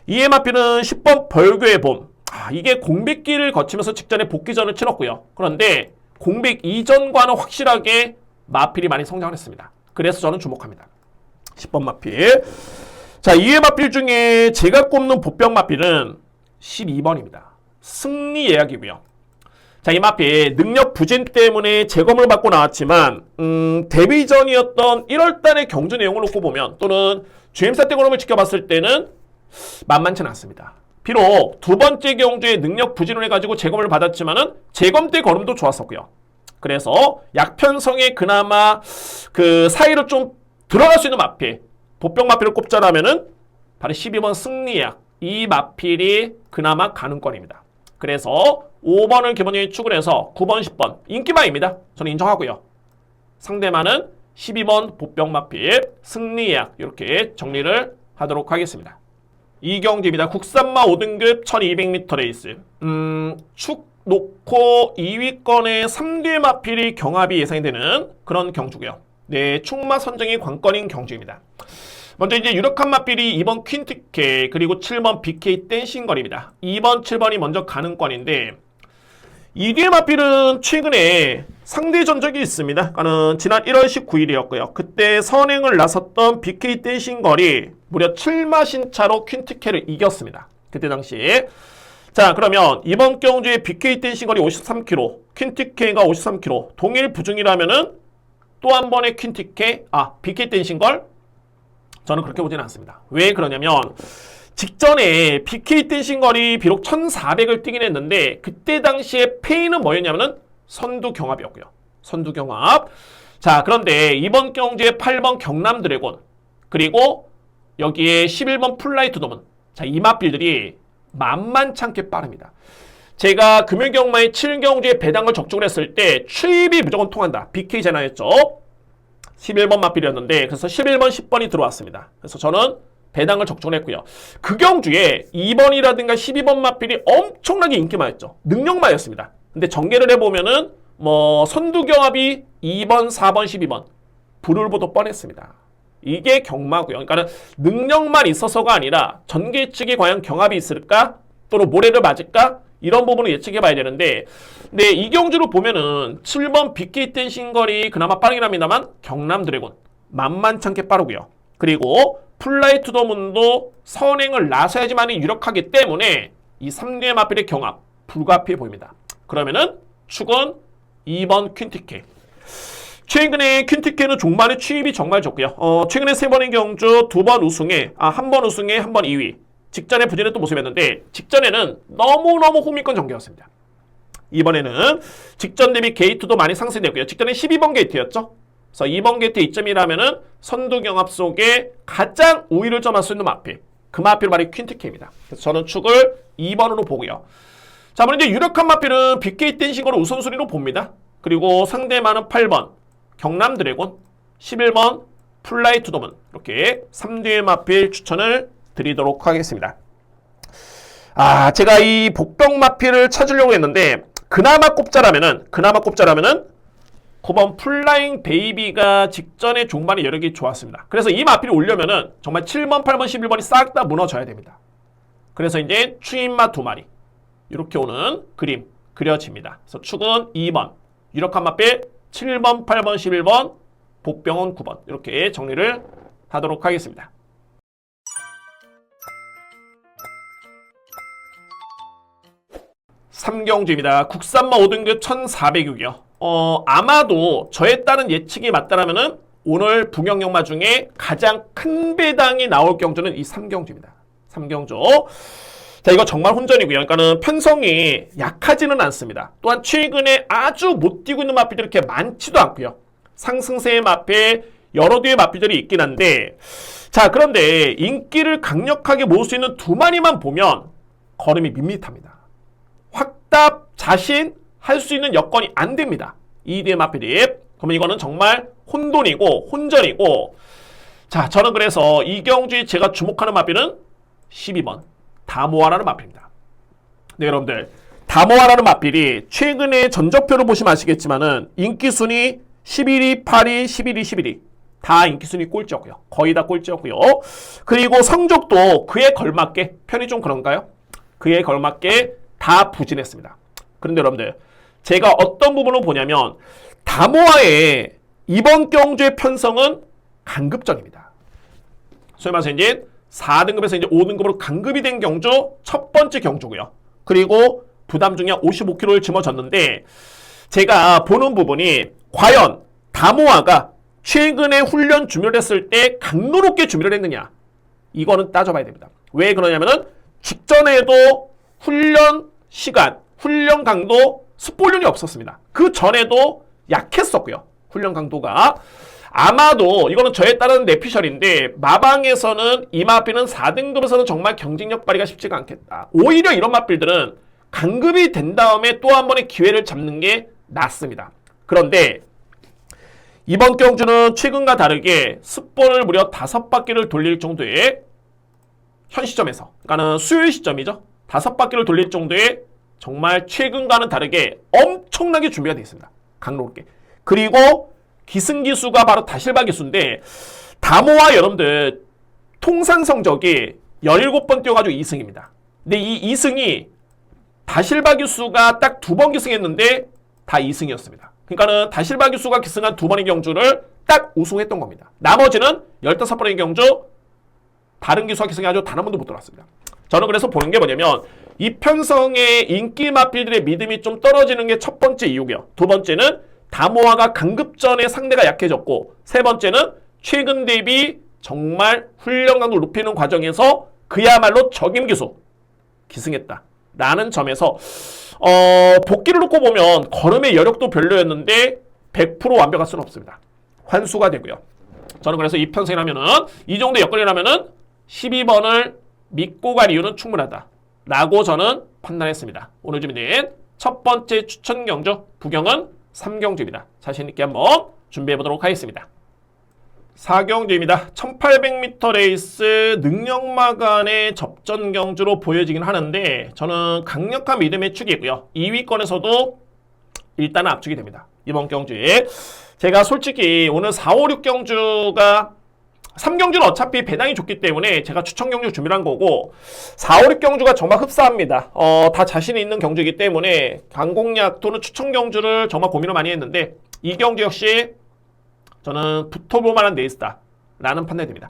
이에 마필은 10번 벌교의 봄. 이게 공백기를 거치면서 직전에 복귀전을 치렀고요. 그런데 공백 이전과는 확실하게 마필이 많이 성장을 했습니다. 그래서 저는 주목합니다. 10번 마필. 자, 이에 마필 중에 제가 꼽는 보병 마필은 12번입니다. 승리 예약이고요. 자, 이 마필 능력 부진 때문에 재검을 받고 나왔지만 데뷔전이었던 1월달의 경주 내용을 놓고 보면 또는 GM사 때 걸음을 지켜봤을 때는 만만치는 않습니다. 비록 두 번째 경주에 능력 부진을 해가지고 재검을 받았지만은 재검 때 걸음도 좋았었고요. 그래서 약편성에 그나마 그 사이로 좀 들어갈 수 있는 마필, 보병 마필을 꼽자라면은 바로 12번 승리약, 이 마필이 그나마 가능권입니다. 그래서 5번을 기본적인 축을 해서 9번, 10번 인기마입니다. 저는 인정하고요. 상대만은 12번 보병 마필, 승리약 이렇게 정리를 하도록 하겠습니다. 이 경주입니다. 국산마 5등급 1200m 레이스. 축 놓고 2위권의 3대 마필이 경합이 예상이 되는 그런 경주고요. 네, 축마 선정이 관건인 경주입니다. 먼저 이제 유력한 마필이 2번 퀸티케 그리고 7번 BK 댄싱거리입니다. 2번, 7번이 먼저 가능권인데 이 뒤의 마필은 최근에 상대 전적이 있습니다. 그러니까는 지난 1월 19일이었고요. 그때 선행을 나섰던 BK 댄싱거리 무려 7마신 차로 퀸티케를 이겼습니다. 그때 당시에. 자, 그러면 이번 경주에 BK 댄싱거리 53kg, 퀸티케가 53kg, 동일 부중이라면은 또 한 번의 퀸티케, BK 댄싱걸 저는 그렇게 보지는 않습니다. 왜 그러냐면 직전에 BK 댄싱거리 비록 1400을 뛰긴 했는데 그때 당시에 페이는 뭐였냐면은 선두경합이었고요. 선두경합. 자, 그런데 이번 경주에 8번 경남 드래곤 그리고 여기에 11번 플라이트 도문. 자, 이 맛빌들이 만만찮게 빠릅니다. 제가 금요경마의 7경주에 배당을 적중을 했을 때 추입이 무조건 통한다. BK 제나였죠. 11번 맛빌이었는데 그래서 11번, 10번이 들어왔습니다. 그래서 저는 배당을 적중을 했고요. 그 경주에 2번이라든가 12번 맛빌이 엄청나게 인기마였죠. 능력마였습니다. 근데 전개를 해보면은 뭐 선두경합이 2번, 4번, 12번 불을 보도 뻔했습니다. 이게 경마고요. 그러니까 능력만 있어서가 아니라 전개 측이 과연 경합이 있을까? 또는 모래를 맞을까? 이런 부분을 예측해 봐야 되는데 근데 이 경주를 보면은 7번 BK 댄싱거리 그나마 빠르긴 합니다만 경남 드래곤 만만찮게 빠르고요. 그리고 플라이 투 더 문도 선행을 나서야지만이 유력하기 때문에 이 3대 마필의 경합 불가피해 보입니다. 그러면은 축은 2번 퀸티케. 최근에 퀸티케는 종말의 취입이 정말 좋고요. 최근에 3번의 경주 2번 우승에 한 번 우승에 한 번 2위. 직전에 부진했던 모습이었는데 직전에는 너무너무 호미권 전개였습니다. 이번에는 직전 대비 게이트도 많이 상승되고요. 직전에 12번 게이트였죠. 그래서 2번 게이트 이점이라면은 선두경합 속에 가장 우위를 점할 수 있는 마필. 그 마필 말이 퀸티케입니다. 그래서 저는 축을 2번으로 보고요. 자, 먼저 이제 유력한 마필은 BK 댄싱거리 우선순위로 봅니다. 그리고 상대마는 8번 경남 드래곤, 11번 플라이 투 더문 이렇게 3대의 마필 추천을 드리도록 하겠습니다. 제가 이 복병 마필을 찾으려고 했는데 그나마 꼽자라면은 9번 플라잉 베이비가 직전에 종반의 여력이 좋았습니다. 그래서 이 마필을 올려면은 정말 7번, 8번, 11번이 싹 다 무너져야 됩니다. 그래서 이제 추임마 2마리 이렇게 오는 그림 그려집니다. 그래서 축은 2번, 유력한 마필 7번, 8번, 11번, 복병은 9번 이렇게 정리를 하도록 하겠습니다. 삼경주입니다. 국산마 5등급 1400이요. 아마도 저에 따른 예측이 맞다라면은 오늘 부경영마 중에 가장 큰 배당이 나올 경주는 이 삼경주입니다. 삼경주. 자, 이거 정말 혼전이고요. 그러니까는 편성이 약하지는 않습니다. 또한 최근에 아주 못 뛰고 있는 마필들이 이렇게 많지도 않고요. 상승세의 마필, 여러 뒤의 마필들이 있긴 한데 자, 그런데 인기를 강력하게 모을 수 있는 두 마리만 보면 걸음이 밋밋합니다. 확답 자신 할 수 있는 여건이 안 됩니다. 2대의 마필이. 그러면 이거는 정말 혼돈이고 혼전이고 자, 저는 그래서 이경주에 제가 주목하는 마필은 12번 다모아라는 마필입니다. 네, 여러분들 다모아라는 마필이 최근에 전적표를 보시면 아시겠지만은 인기순위 11위, 8위, 11위, 11위 다 인기순위 꼴찌였고요. 거의 다 꼴찌였고요. 그리고 성적도 그에 걸맞게 편이 좀 그런가요? 그에 걸맞게 다 부진했습니다. 그런데 여러분들 제가 어떤 부분을 보냐면 다모아의 이번 경주의 편성은 강급전입니다. 소위 말해서 이제 4등급에서 이제 5등급으로 강급이 된 경주 첫 번째 경주고요. 그리고 부담 중량 55kg를 짊어졌는데 제가 보는 부분이 과연 다모아가 최근에 훈련 준비를 했을 때 강도롭게 준비를 했느냐 이거는 따져봐야 됩니다. 왜 그러냐면은 직전에도 훈련 시간, 훈련 강도, 스포륜이 없었습니다. 그 전에도 약했었고요. 훈련 강도가. 아마도 이거는 저에 따른 내피셜인데 마방에서는 이 마필은 4등급에서는 정말 경쟁력 발휘가 쉽지가 않겠다. 오히려 이런 마필들은 강급이 된 다음에 또 한 번의 기회를 잡는 게 낫습니다. 그런데 이번 경주는 최근과 다르게 스폰을 무려 5바퀴를 돌릴 정도의 현 시점에서 그러니까는 수요일 시점이죠. 5바퀴를 돌릴 정도의 정말 최근과는 다르게 엄청나게 준비가 되어 있습니다. 강력하게. 그리고 기승기수가 바로 다실바 기수인데 다모아 여러분들 통산 성적이 17번 뛰어가지고 2승입니다. 근데 이 2승이 다실바 기수가 딱 2번 기승했는데 다 2승이었습니다. 그러니까는 다실바 기수가 기승한 2번의 경주를 딱 우승했던 겁니다. 나머지는 15번의 경주 다른 기수가 기승해가지고 단 한 번도 못 들어왔습니다. 저는 그래서 보는 게 뭐냐면 이 편성의 인기 마필들의 믿음이 좀 떨어지는 게 첫 번째 이유고요. 두 번째는 다모아가 강급전에 상대가 약해졌고 세 번째는 최근 대비 정말 훈련 강도를 높이는 과정에서 그야말로 적임기수 기승했다 라는 점에서 복귀를 놓고 보면 걸음의 여력도 별로였는데 100% 완벽할 수는 없습니다. 환수가 되고요. 저는 그래서 이평생이라면은 이 정도 여건이라면은 12번을 믿고 갈 이유는 충분하다 라고 저는 판단했습니다. 오늘 준비된 첫 번째 추천 경주 부경은 3경주입니다. 자신있게 한번 준비해보도록 하겠습니다. 4경주입니다. 1800m 레이스 능력마간의 접전 경주로 보여지긴 하는데 저는 강력한 믿음의 축이고요. 2위권에서도 일단은 압축이 됩니다. 이번 경주에 제가 솔직히 오늘 4, 5, 6경주가 3경주는 어차피 배당이 좋기 때문에 제가 추천 경주 준비를 한 거고 4, 5, 6경주가 정말 흡사합니다. 다 자신이 있는 경주이기 때문에 강공략 또는 추천 경주를 정말 고민을 많이 했는데 이 경주 역시 저는 붙어볼 만한 레이스다 라는 판단이 됩니다.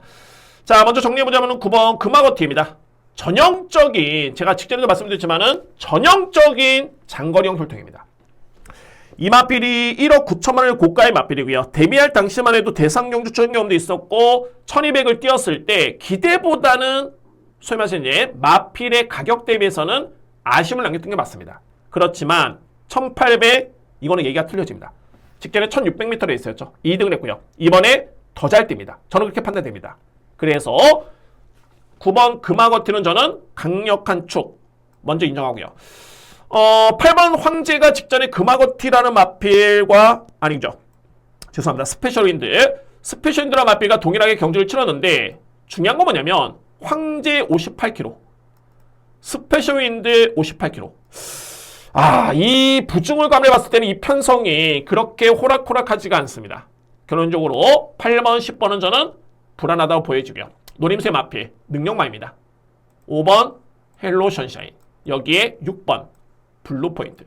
자, 먼저 정리해보자면 9번 금화거티입니다. 전형적인, 제가 직전에도 말씀드렸지만은 전형적인 장거리형 혈통입니다. 이 마필이 1억 9천만 원의 고가의 마필이고요. 데뷔할 당시만 해도 대상경주 출전 경험도 있었고 1200을 뛰었을 때 기대보다는 소위 말해서 이제 마필의 가격 대비해서는 아쉬움을 남겼던 게 맞습니다. 그렇지만 1800 이거는 얘기가 틀려집니다. 직전에 1600m 레이스였죠. 2등을 했고요. 이번에 더 잘 뜁니다. 저는 그렇게 판단됩니다. 그래서 9번 금화거티는 저는 강력한 축 먼저 인정하고요. 8번 황제가 직전에 금화거티라는 마필과 아니죠. 죄송합니다. 스페셜윈드. 스페셜윈드라는 마필과 동일하게 경주를 치렀는데 중요한 건 뭐냐면 황제 58kg, 스페셜윈드 58kg. 이 부중을 감해봤을 때는 이 편성이 그렇게 호락호락하지가 않습니다. 결론적으로 8번, 10번은 저는 불안하다고 보여지고요. 노림수의 마필, 능력마입니다. 5번, 헬로 션샤인. 여기에 6번, 블루 포인트.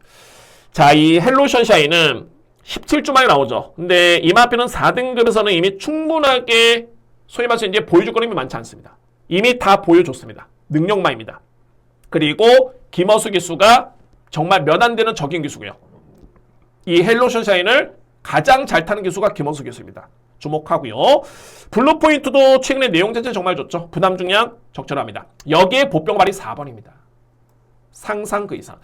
자, 이 헬로 션샤인은 17주 만에 나오죠. 근데 이 마필은 4등급에서는 이미 충분하게 소위 말해서 이제 보여줄 거림이 많지 않습니다. 이미 다 보여줬습니다. 능력마입니다. 그리고 김어수 기수가 정말 몇 안 되는 적인 기수고요. 이 헬로 션샤인을 가장 잘 타는 기수가 김어수 기수입니다. 주목하고요. 블루 포인트도 최근에 내용 자체 정말 좋죠. 부담 중량 적절합니다. 여기에 보병발이 4번입니다. 상상 그 이상.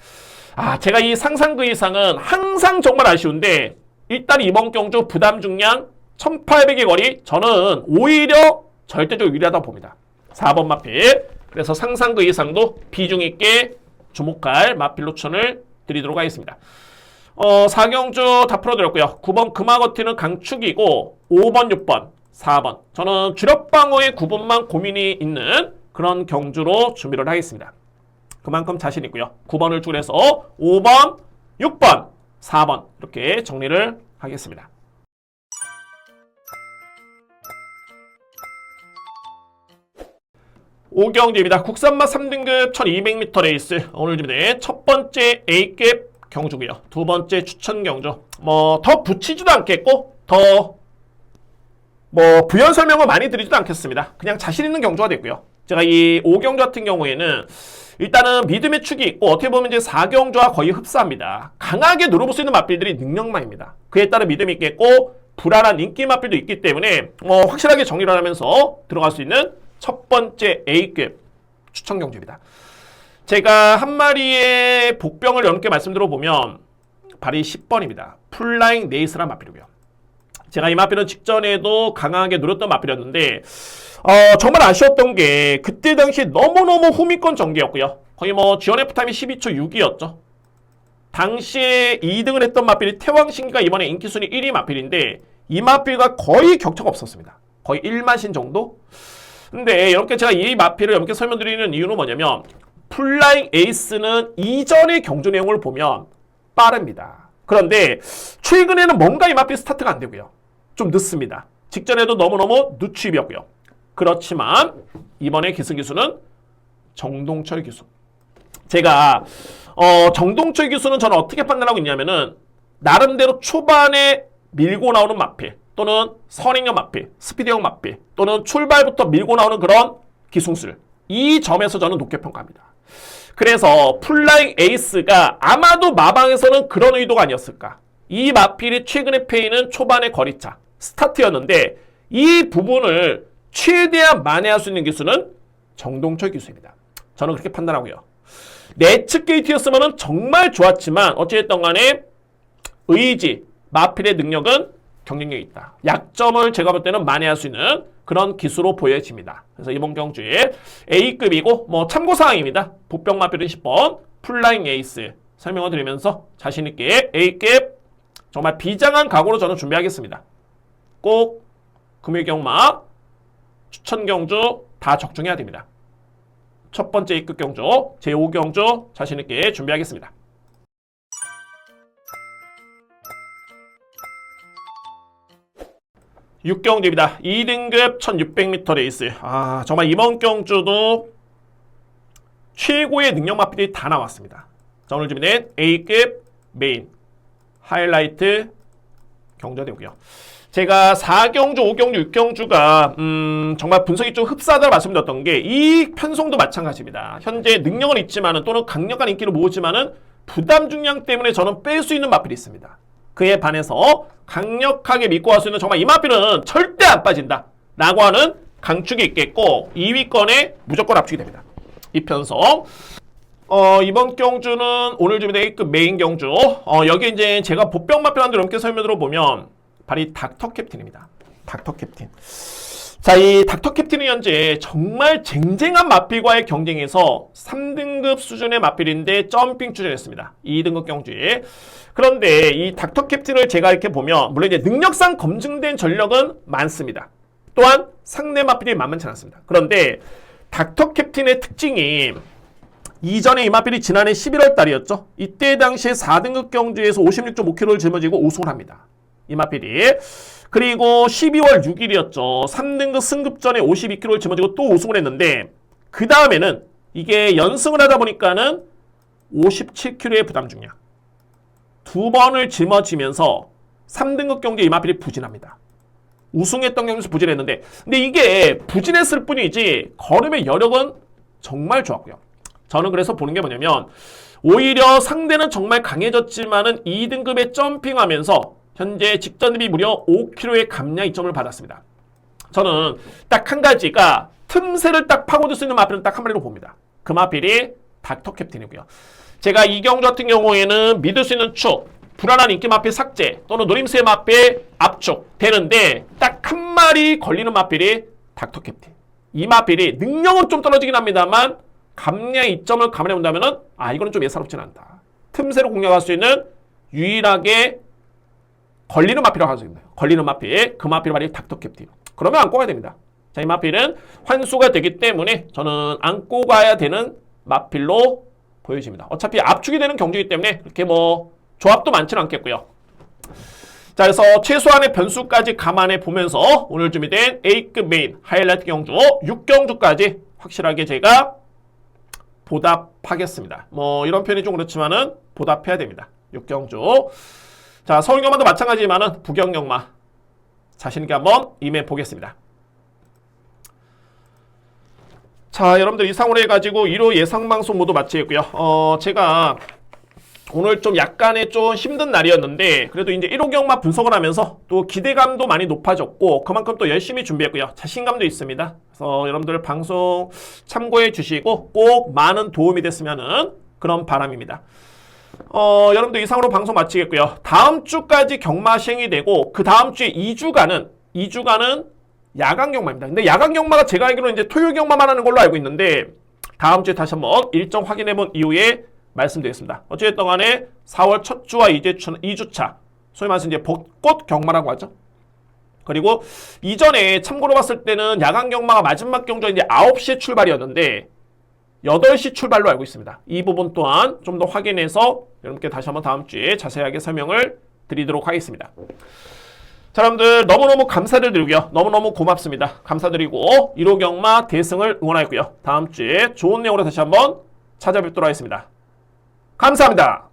제가 이 상상 그 이상은 항상 정말 아쉬운데 일단 이번 경주 부담 중량 1800의 거리 저는 오히려 절대적으로 유리하다고 봅니다. 4번 마필. 그래서 상상 그 이상도 비중 있게 주목할 마필로 추천을 드리도록 하겠습니다. 4경주 다 풀어드렸고요. 9번 금화거티는 강축이고 5번, 6번, 4번. 저는 주력방어의 구분만 고민이 있는 그런 경주로 준비를 하겠습니다. 그만큼 자신 있고요. 9번을 줄여서 5번, 6번, 4번 이렇게 정리를 하겠습니다. 오경주입니다. 국산마 3등급 1200m 레이스. 오늘 준비된 첫 번째 A급 경주고요. 두 번째 추천 경주. 더 붙이지도 않겠고 더 부연 설명을 많이 드리지도 않겠습니다. 그냥 자신 있는 경주가 됐고요. 제가 이 5경주 같은 경우에는 일단은 믿음의 축이 있고 어떻게 보면 이제 4경주와 거의 흡사합니다. 강하게 누려볼 수 있는 마필들이 능력마입니다. 그에 따른 믿음이 있겠고 불안한 인기 마필도 있기 때문에 확실하게 정리를 하면서 들어갈 수 있는 첫 번째 A급 추천 경주입니다. 제가 한 마리의 복병을 여러분께 말씀드려보면 발이 10번입니다. 플라잉 네이스란 마필이고요. 제가 이 마필은 직전에도 강하게 누렸던 마필이었는데 정말 아쉬웠던 게 그때 당시 너무너무 후미권 전개였고요. 거의 GNF 타임이 12초 6이었죠. 당시에 2등을 했던 마필이 태왕신기가 이번에 인기순위 1위 마필인데 이 마필과 거의 격차가 없었습니다. 거의 1마신 정도? 근데 이렇게 제가 이 마필을 이렇게 설명드리는 이유는 뭐냐면 플라잉 에이스는 이전의 경주 내용을 보면 빠릅니다. 그런데 최근에는 뭔가 이 마필 스타트가 안 되고요. 좀 늦습니다. 직전에도 너무너무 늦추입이었고요. 그렇지만 이번에 기승기수는 정동철 기수. 제가 정동철 기수는 저는 어떻게 판단하고 있냐면은 나름대로 초반에 밀고 나오는 마필 또는 선행형 마필, 스피드형 마필 또는 출발부터 밀고 나오는 그런 기승술 이 점에서 저는 높게 평가합니다. 그래서 플라잉 에이스가 아마도 마방에서는 그런 의도가 아니었을까. 이 마필이 최근의 페이는 초반의 거리차 스타트였는데 이 부분을 최대한 만회할 수 있는 기수는 정동철 기수입니다. 저는 그렇게 판단하고요. 내측 게이트였으면 정말 좋았지만 어찌됐든 간에 의지, 마필의 능력은 경쟁력이 있다. 약점을 제가 볼 때는 만회할 수 있는 그런 기수로 보여집니다. 그래서 이번 경주에 A급이고 뭐 참고사항입니다. 보병 마필은 10번, 플라잉 에이스 설명을 드리면서 자신있게 A급 정말 비장한 각오로 저는 준비하겠습니다. 꼭 금일경마, 추천경주 다 적중해야 됩니다. 첫 번째 A급 경주, 제5경주 자신있게 준비하겠습니다. 6경주입니다. 2등급 1600m 레이스. 정말 이번 경주도 최고의 능력 마필이 다 나왔습니다. 자, 오늘 준비된 A급 메인 하이라이트 경주가 되고요. 제가 4경주, 5경주, 6경주가 정말 분석이 좀 흡사하다고 말씀드렸던 게 이 편성도 마찬가지입니다. 현재 능력은 있지만은 또는 강력한 인기를 모으지만은 부담 중량 때문에 저는 뺄 수 있는 마필이 있습니다. 그에 반해서 강력하게 믿고 갈 수 있는 정말 이 마필은 절대 안 빠진다 라고 하는 강축이 있겠고 2위권에 무조건 압축이 됩니다. 이 편성 이번 경주는 오늘 준비된 A급 메인 경주 여기 이제 제가 보병 마필 한 넘게 설명으로 보면 바로 이 닥터 캡틴입니다. 닥터 캡틴. 자, 이 닥터 캡틴은 현재 정말 쟁쟁한 마필과의 경쟁에서 3등급 수준의 마필인데 점핑 추천했습니다. 2등급 경주에. 그런데 이 닥터 캡틴을 제가 이렇게 보면 물론 이제 능력상 검증된 전력은 많습니다. 또한 상대 마필이 만만치 않습니다. 그런데 닥터 캡틴의 특징이 이전에 이 마필이 지난해 11월 달이었죠. 이때 당시에 4등급 경주에서 56.5kg를 짊어지고 우승을 합니다. 이 마필이. 그리고 12월 6일이었죠. 3등급 승급전에 52kg를 짊어지고 또 우승을 했는데 그 다음에는 이게 연승을 하다 보니까는 57kg의 부담 중량. 두 번을 짊어지면서 3등급 경기에 이 마필이 부진합니다. 우승했던 경기에서 부진했는데 근데 이게 부진했을 뿐이지 걸음의 여력은 정말 좋았고요. 저는 그래서 보는 게 뭐냐면 오히려 상대는 정말 강해졌지만은 2등급에 점핑하면서 현재 직전 대비 무려 5kg의 감량 이점을 받았습니다. 저는 딱 한 가지가 틈새를 딱 파고들 수 있는 마필은 딱 한 마리로 봅니다. 그 마필이 닥터 캡틴이고요. 제가 이 경주 같은 경우에는 믿을 수 있는 축, 불안한 인기 마필 삭제 또는 노림수의 마필 압축 되는데 딱 한 마리 걸리는 마필이 닥터 캡틴. 이 마필이 능력은 좀 떨어지긴 합니다만 감량 이점을 감안해 본다면은 이거는 좀 예사롭진 않다. 틈새로 공략할 수 있는 유일하게 걸리는 마필이라고 할 수 있나요? 걸리는 마필, 그 마필이 바로 닥터 캡틴. 그러면 안고 가야 됩니다. 자, 이 마필은 환수가 되기 때문에 저는 안고 가야 되는 마필로 보여집니다. 어차피 압축이 되는 경주이기 때문에 그렇게 뭐 조합도 많지는 않겠고요. 자, 그래서 최소한의 변수까지 감안해 보면서 오늘 준비된 A급 메인 하이라이트 경주 6경주까지 확실하게 제가 보답하겠습니다. 뭐 이런 표현이 좀 그렇지만은 보답해야 됩니다. 6경주. 자, 서울경마도 마찬가지지만은 부경경마 자신있게 한번 임해 보겠습니다. 자, 여러분들 이상으로 해가지고 1호 예상방송 모두 마치겠고요. 제가 오늘 좀 약간의 좀 힘든 날이었는데 그래도 이제 1호 경마 분석을 하면서 또 기대감도 많이 높아졌고 그만큼 또 열심히 준비했고요. 자신감도 있습니다. 그래서 여러분들 방송 참고해 주시고 꼭 많은 도움이 됐으면은 그런 바람입니다. 여러분들 이상으로 방송 마치겠고요. 다음 주까지 경마 시행이 되고 그 다음 주에 2주간은 야간 경마입니다. 근데 야간 경마가 제가 알기로는 이제 토요일 경마만 하는 걸로 알고 있는데 다음 주에 다시 한번 일정 확인해 본 이후에 말씀드리겠습니다. 어찌됐든 간에 4월 첫 주와 2주차 소위 말해서 이제 벚꽃 경마라고 하죠. 그리고 이전에 참고로 봤을 때는 야간 경마가 마지막 경주가 이제 9시에 출발이었는데 8시 출발로 알고 있습니다. 이 부분 또한 좀 더 확인해서 여러분께 다시 한번 다음 주에 자세하게 설명을 드리도록 하겠습니다. 자, 여러분들 너무너무 감사를 드리고요. 너무너무 고맙습니다. 감사드리고 1호 경마 대승을 응원하고요. 다음 주에 좋은 내용으로 다시 한번 찾아뵙도록 하겠습니다. 감사합니다.